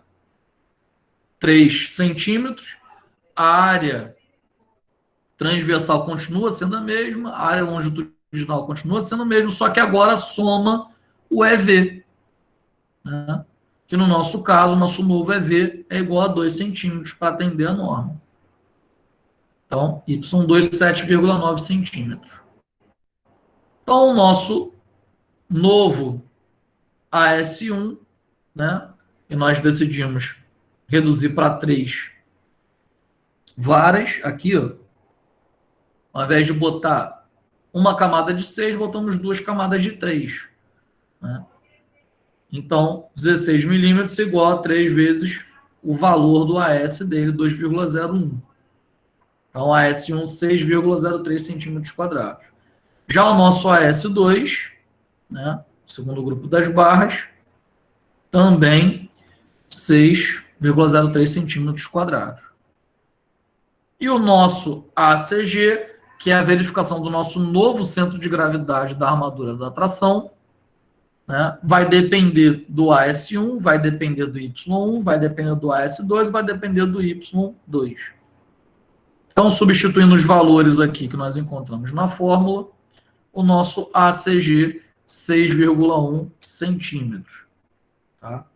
3 centímetros, a área transversal continua sendo a mesma, a área longitudinal continua sendo a mesma, só que agora soma o EV. Né? Que no nosso caso, o nosso novo EV é igual a 2 centímetros para atender a norma. Então, Y2, 7,9 centímetros. Então, o nosso novo AS1, né, e nós decidimos reduzir para 3 varas, aqui, ó, ao invés de botar uma camada de 6, botamos 2 camadas de 3. Né? Então, 16 milímetros igual a 3 vezes o valor do AS dele, 2,01. Então, AS1, 6,03 centímetros quadrados. Já o nosso AS2, né, segundo grupo das barras, também 6,03 centímetros quadrados. E o nosso ACG, que é a verificação do nosso novo centro de gravidade da armadura da tração, né, vai depender do AS1, vai depender do Y1, vai depender do AS2, vai depender do Y2. Então, substituindo os valores aqui que nós encontramos na fórmula, o nosso ACG, 6,1 centímetros. Tá?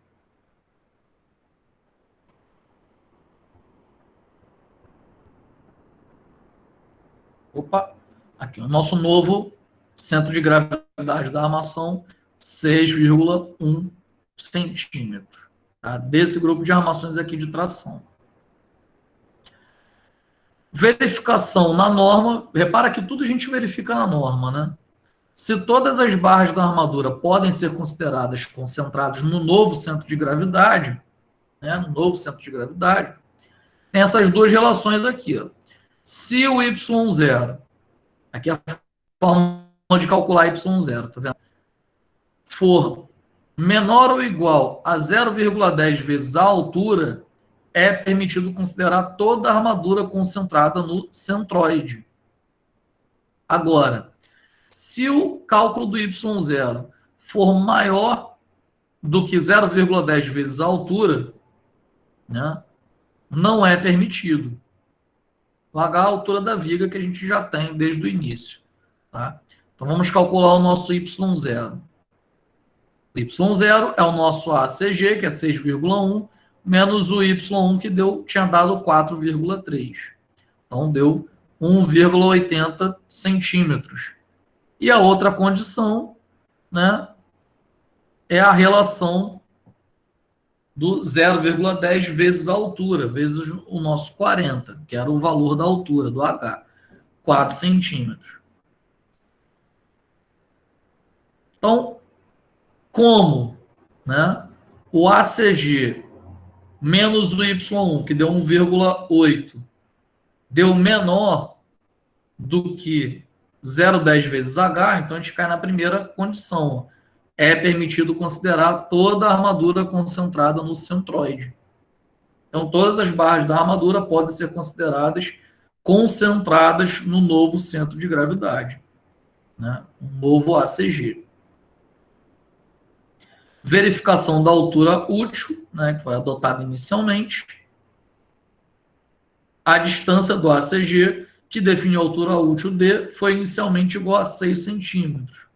Opa, aqui, o nosso novo centro de gravidade da armação, 6,1 centímetros. Tá? Desse grupo de armações aqui de tração. Verificação na norma. Repara que tudo a gente verifica na norma, né? Se todas as barras da armadura podem ser consideradas concentradas no novo centro de gravidade, né? No novo centro de gravidade, tem essas duas relações aqui, ó. Se o Y0, aqui é a forma de calcular Y0, tá vendo? For menor ou igual a 0,10 vezes a altura, é permitido considerar toda a armadura concentrada no centroide. Agora, se o cálculo do Y0 for maior do que 0,10 vezes a altura, né, não é permitido. Largar a altura da viga que a gente já tem desde o início. Tá? Então, vamos calcular o nosso Y0. Y0 é o nosso ACG, que é 6,1, menos o Y1, que tinha dado 4,3. Então, deu 1,80 centímetros. E a outra condição, né, é a relação do 0,10 vezes a altura, vezes o nosso 40, que era o valor da altura do H, 4 centímetros. Então, como, né, o ACG menos o Y1, que deu 1,8, deu menor do que 0,10 vezes H, então a gente cai na primeira condição. É permitido considerar toda a armadura concentrada no centroide. Então, todas as barras da armadura podem ser consideradas concentradas no novo centro de gravidade, né? Um novo ACG. Verificação da altura útil, né, que foi adotada inicialmente. A distância do ACG, que define a altura útil D, foi inicialmente igual a 6 centímetros.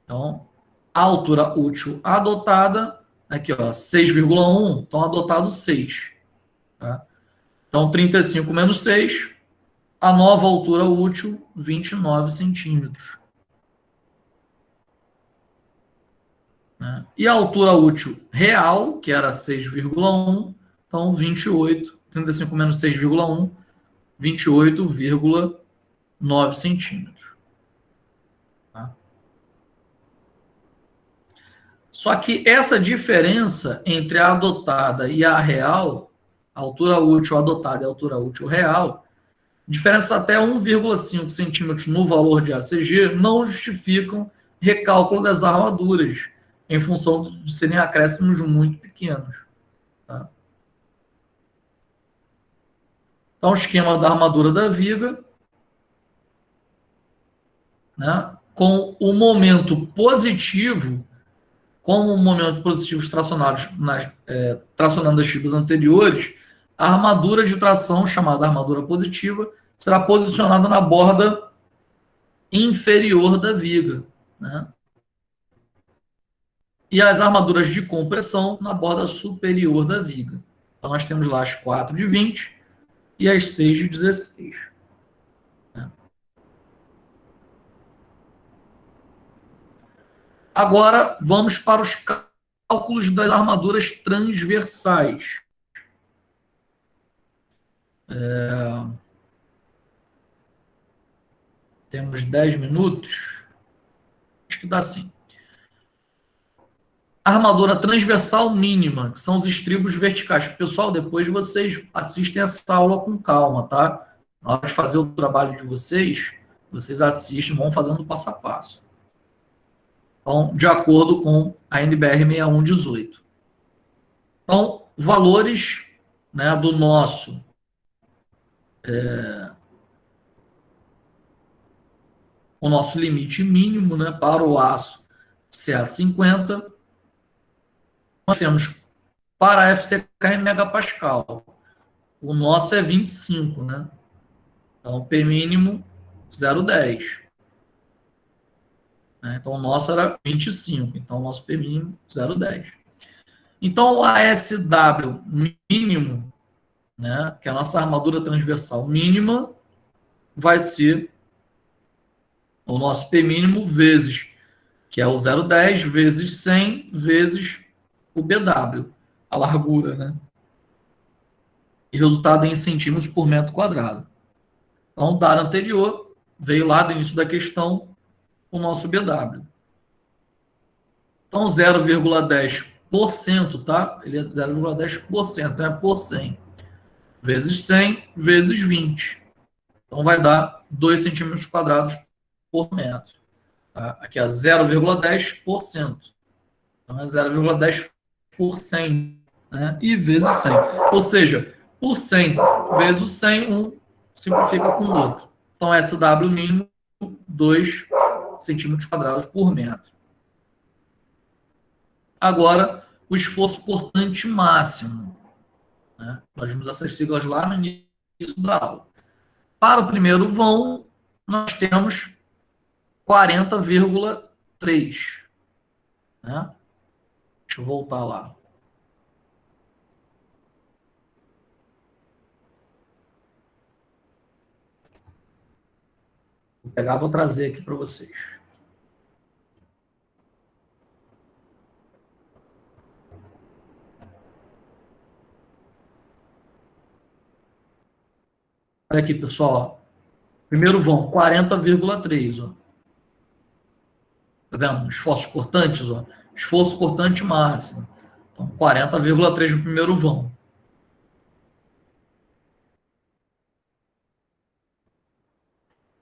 Então, a altura útil adotada, aqui, ó, 6,1, então adotado 6. Tá? Então, 35 menos 6, a nova altura útil, 29 centímetros. Né? E a altura útil real, que era 6,1, então 28, 35 menos 6,1, 28,9 centímetros. Tá? Só que essa diferença entre a adotada e a real, a altura útil adotada e a altura útil real, diferença até 1,5 centímetros no valor de ACG, não justificam recálculo das armaduras, em função de serem acréscimos muito pequenos. Tá? Então, o esquema da armadura da viga, né, com o momento positivo, como o momento positivo tracionando as fibras anteriores, a armadura de tração, chamada armadura positiva, será posicionada na borda inferior da viga, né? E as armaduras de compressão na borda superior da viga. Então, nós temos lá as 4 de 20 e as 6 de 16. Né? Agora, vamos para os cálculos das armaduras transversais. Temos 10 minutos. Acho que dá sim. Armadura transversal mínima, que são os estribos verticais. Pessoal, depois vocês assistem essa aula com calma, tá? Na hora de fazer o trabalho de vocês, vocês assistem, vão fazendo passo a passo. Então, de acordo com a NBR 6118. Então, valores, né, do nosso o nosso limite mínimo, né, para o aço CA50, nós temos para a FCK em megapascal. O nosso é 25, né? Então, P mínimo 0,10. Então, o nosso era 25. Então, o nosso P mínimo 0,10. Então, o ASW mínimo, né, que é a nossa armadura transversal mínima, vai ser o nosso P mínimo vezes, que é o 0,10, vezes 100, vezes o BW, a largura, né? E resultado em centímetros por metro quadrado. Então, o dado anterior veio lá do início da questão o nosso BW. Então, 0,10%, tá? Ele é 0,10%, então é por 100. Vezes 100, vezes 20. Então, vai dar 2 centímetros quadrados por metro. Tá? Aqui é 0,10%. Então, é 0,10%, né? E vezes 100. Ou seja, por 100 vezes o 100, um simplifica com o outro. Então, SW mínimo, 2 centímetros quadrados por metro. Agora, o esforço portante máximo. Né? Nós vimos essas siglas lá no início da aula. Para o primeiro vão, nós temos 40,3. né? Deixa eu voltar lá. Vou pegar, vou trazer aqui para vocês. Olha aqui, pessoal. Primeiro vão 40,3. Tá vendo? Esforços cortantes. Esforço cortante máximo. Então, 40,3 no primeiro vão.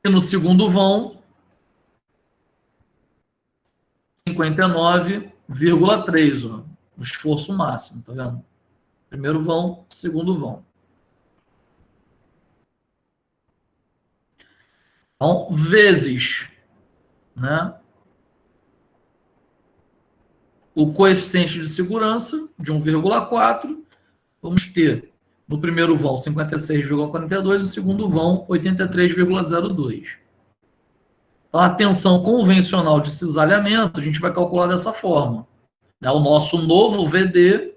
E no segundo vão, 59,3. No esforço máximo. Tá vendo? Primeiro vão, segundo vão. Então, vezes, né, o coeficiente de segurança de 1,4, vamos ter no primeiro vão 56,42 e no segundo vão 83,02. Então, a tensão convencional de cisalhamento a gente vai calcular dessa forma. Né, o nosso novo VD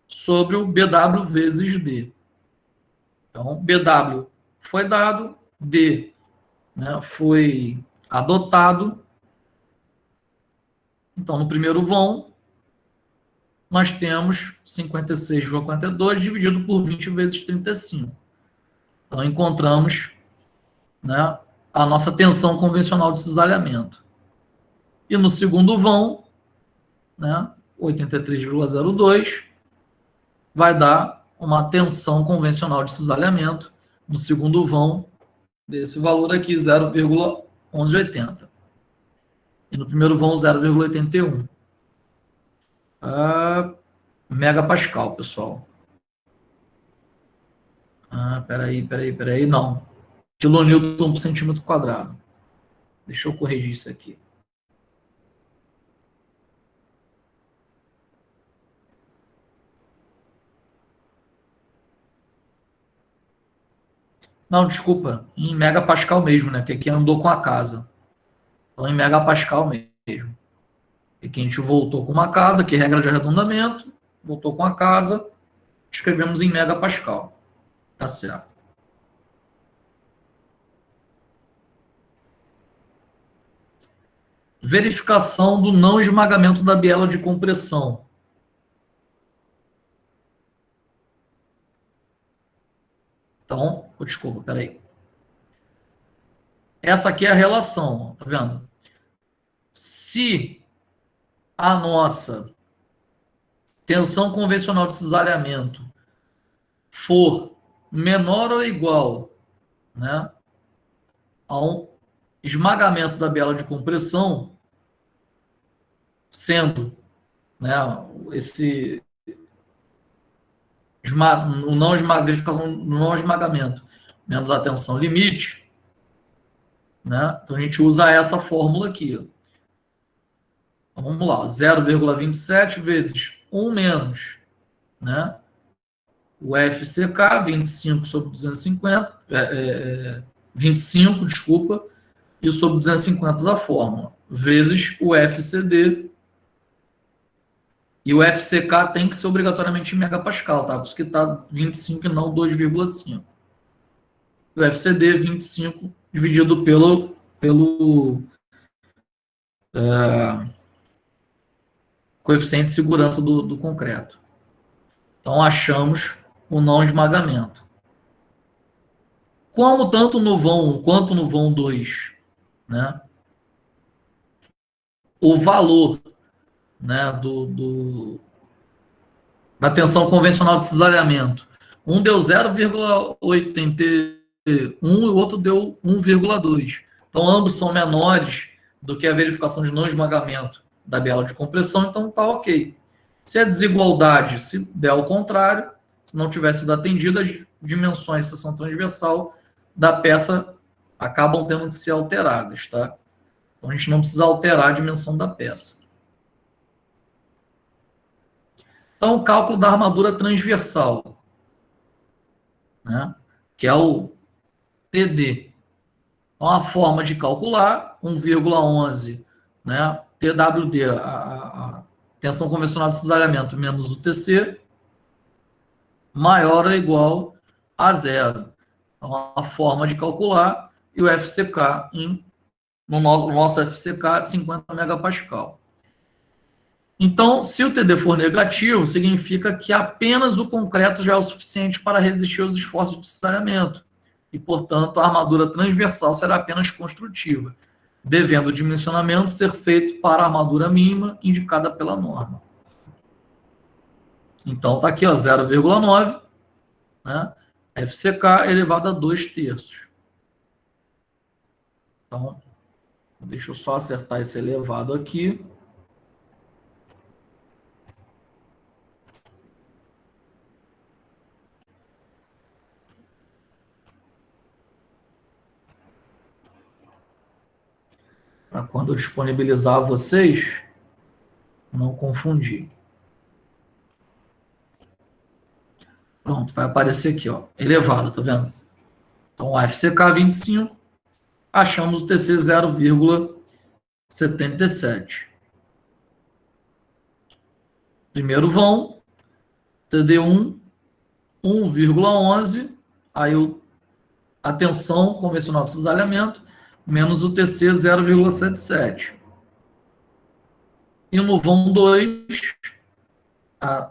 sobre o BW vezes D. Então, BW foi dado, D, né, foi adotado. Então, no primeiro vão, nós temos 56,42 dividido por 20 vezes 35. Então, encontramos, né, a nossa tensão convencional de cisalhamento. E no segundo vão, né, 83,02, vai dar uma tensão convencional de cisalhamento no segundo vão desse valor aqui, 0,1180. E no primeiro vão, 0,81. Megapascal, pessoal. Peraí. Não. Quilonewton por centímetro quadrado. Deixa eu corrigir isso aqui. Não, desculpa. Em megapascal mesmo, né? Porque aqui andou com a casa. Então, em megapascal mesmo. E aqui a gente voltou com uma casa, que é regra de arredondamento. Voltou com a casa. Escrevemos em megapascal. Tá certo. Verificação do não esmagamento da biela de compressão. Então, desculpa, peraí. Essa aqui é a relação, tá vendo? Se a nossa tensão convencional de cisalhamento for menor ou igual, né, a um esmagamento da biela de compressão, sendo, né, verificação do não esmagamento menos a tensão limite, né, então a gente usa essa fórmula aqui. Então, vamos lá, 0,27 vezes 1 menos, né, o FCK, 25 sobre 250, 25, desculpa, e sobre 250 da fórmula, vezes o FCD. E o FCK tem que ser obrigatoriamente em megapascal, tá? Por isso que está 25 e não 2,5. O FCD 25 dividido pelo coeficiente de segurança do concreto. Então, achamos o não esmagamento. Como tanto no vão 1 quanto no vão 2, né, o valor, né, da tensão convencional de cisalhamento, um deu 0,81 e o outro deu 1,2. Então, ambos são menores do que a verificação de não esmagamento da biela de compressão, então está ok. Se a desigualdade se der ao contrário, se não tiver sido atendida, as dimensões de seção transversal da peça acabam tendo que ser alteradas, tá? Então, a gente não precisa alterar a dimensão da peça. Então, o cálculo da armadura transversal, né, que é o TD. Então, a forma de calcular, 1,11, né, TWD, a tensão convencional de cisalhamento, menos o TC, maior ou igual a zero. Então, a forma de calcular, e o FCK, no nosso FCK, 50 megapascal. Então, se o TD for negativo, significa que apenas o concreto já é o suficiente para resistir aos esforços de cisalhamento. E, portanto, a armadura transversal será apenas construtiva, devendo o dimensionamento ser feito para a armadura mínima indicada pela norma. Então, está aqui, 0,9, né? FCK elevado a 2/3. Então, deixa eu só acertar esse elevado aqui. Para quando eu disponibilizar a vocês, não confundir. Pronto, vai aparecer aqui, ó, elevado, tá vendo? Então, o FCK 25, achamos o TC 0,77. Primeiro vão, TD1, 1,11, aí a tensão convencional de cisalhamento, menos o TC 0,77. E no vão 2, a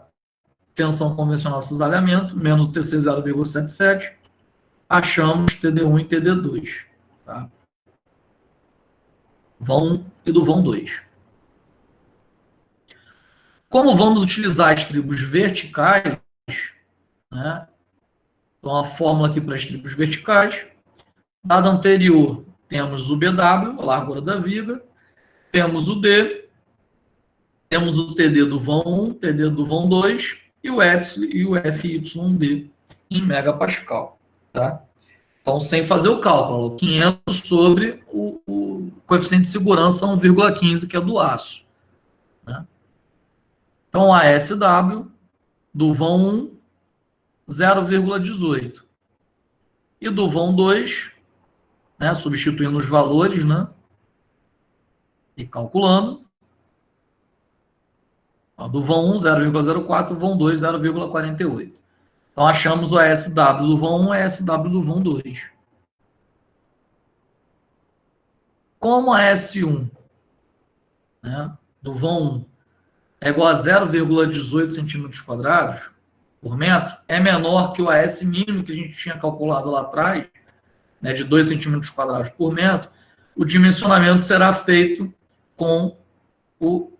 tensão convencional de cisalhamento, menos o TC 0,77, achamos TD1 e TD2. Tá? Vão 1 e do vão 2. Como vamos utilizar as tribos verticais, né? Então, a fórmula aqui para as tribos verticais, dado anterior, temos o BW, a largura da viga, temos o D, temos o TD do vão 1, TD do vão 2 e o epsilon e o FYD em megapascal. Tá? Então, sem fazer o cálculo, 500 sobre o coeficiente de segurança 1,15, que é do aço. Né? Então, a SW do vão 1, 0,18. E do vão 2, né, substituindo os valores, né, e calculando, ó, do vão 1, 0,04, vão 2, 0,48. Então, achamos o SW do vão 1 e SW do vão 2. Como a S1, né, do vão 1 é igual a 0,18 centímetros quadrados por metro, é menor que o AS mínimo que a gente tinha calculado lá atrás, né, de 2 centímetros quadrados por metro, o dimensionamento será feito com o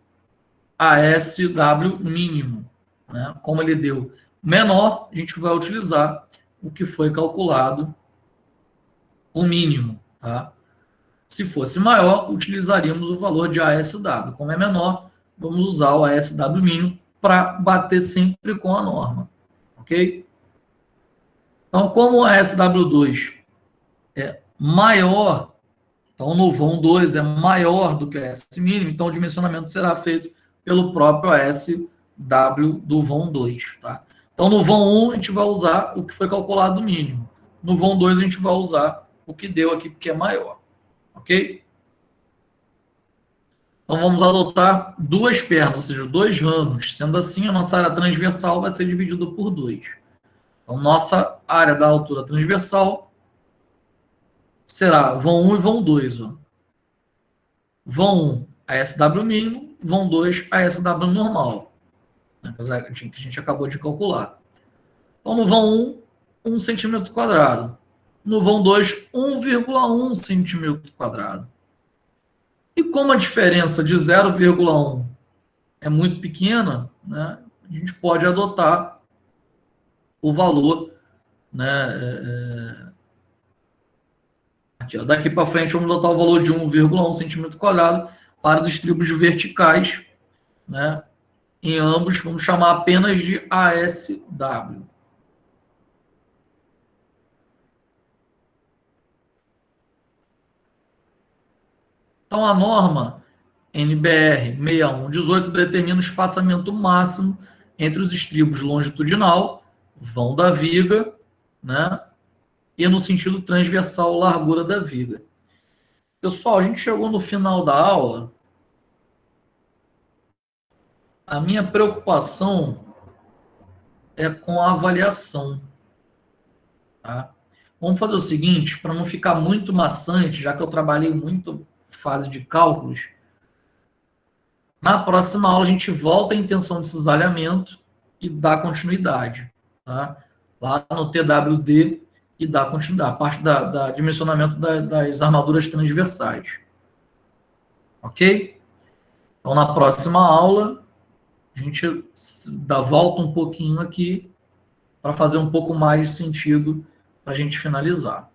ASW mínimo. Né? Como ele deu menor, a gente vai utilizar o que foi calculado, o mínimo. Tá? Se fosse maior, utilizaríamos o valor de ASW. Como é menor, vamos usar o ASW mínimo para bater sempre com a norma. Ok? Então, como a SW2 é maior, então no vão 2 é maior do que a S mínimo, então o dimensionamento será feito pelo próprio SW do vão 2. Tá? Então, no vão 1, a gente vai usar o que foi calculado mínimo. No vão 2, a gente vai usar o que deu aqui, porque é maior. Ok? Então, vamos adotar duas pernas, ou seja, 2 ramos. Sendo assim, a nossa área transversal vai ser dividida por 2. Então, nossa área da altura transversal será vão 1 e vão 2. Ó. Vão 1, a SW mínimo, vão 2, a SW normal. Né, que a gente acabou de calcular. Então, no vão 1, 1 centímetro quadrado. No vão 2, 1,1 centímetro quadrado. E como a diferença de 0,1 é muito pequena, né, a gente pode adotar o valor, né, aqui, ó, daqui para frente vamos adotar o valor de 1,1 centímetro quadrado para os estribos verticais, né, em ambos vamos chamar apenas de ASW. Então, a norma NBR 6118 determina o espaçamento máximo entre os estribos longitudinal, vão da viga, né, e no sentido transversal, largura da viga. Pessoal, a gente chegou no final da aula. A minha preocupação é com a avaliação. Tá? Vamos fazer o seguinte, para não ficar muito maçante, já que eu trabalhei muito fase de cálculos, na próxima aula a gente volta à intenção de cisalhamento e dá continuidade. Tá? Lá no TWD e dá continuidade, a parte da dimensionamento das armaduras transversais. Ok? Então, na próxima aula, a gente volta um pouquinho aqui para fazer um pouco mais de sentido para a gente finalizar.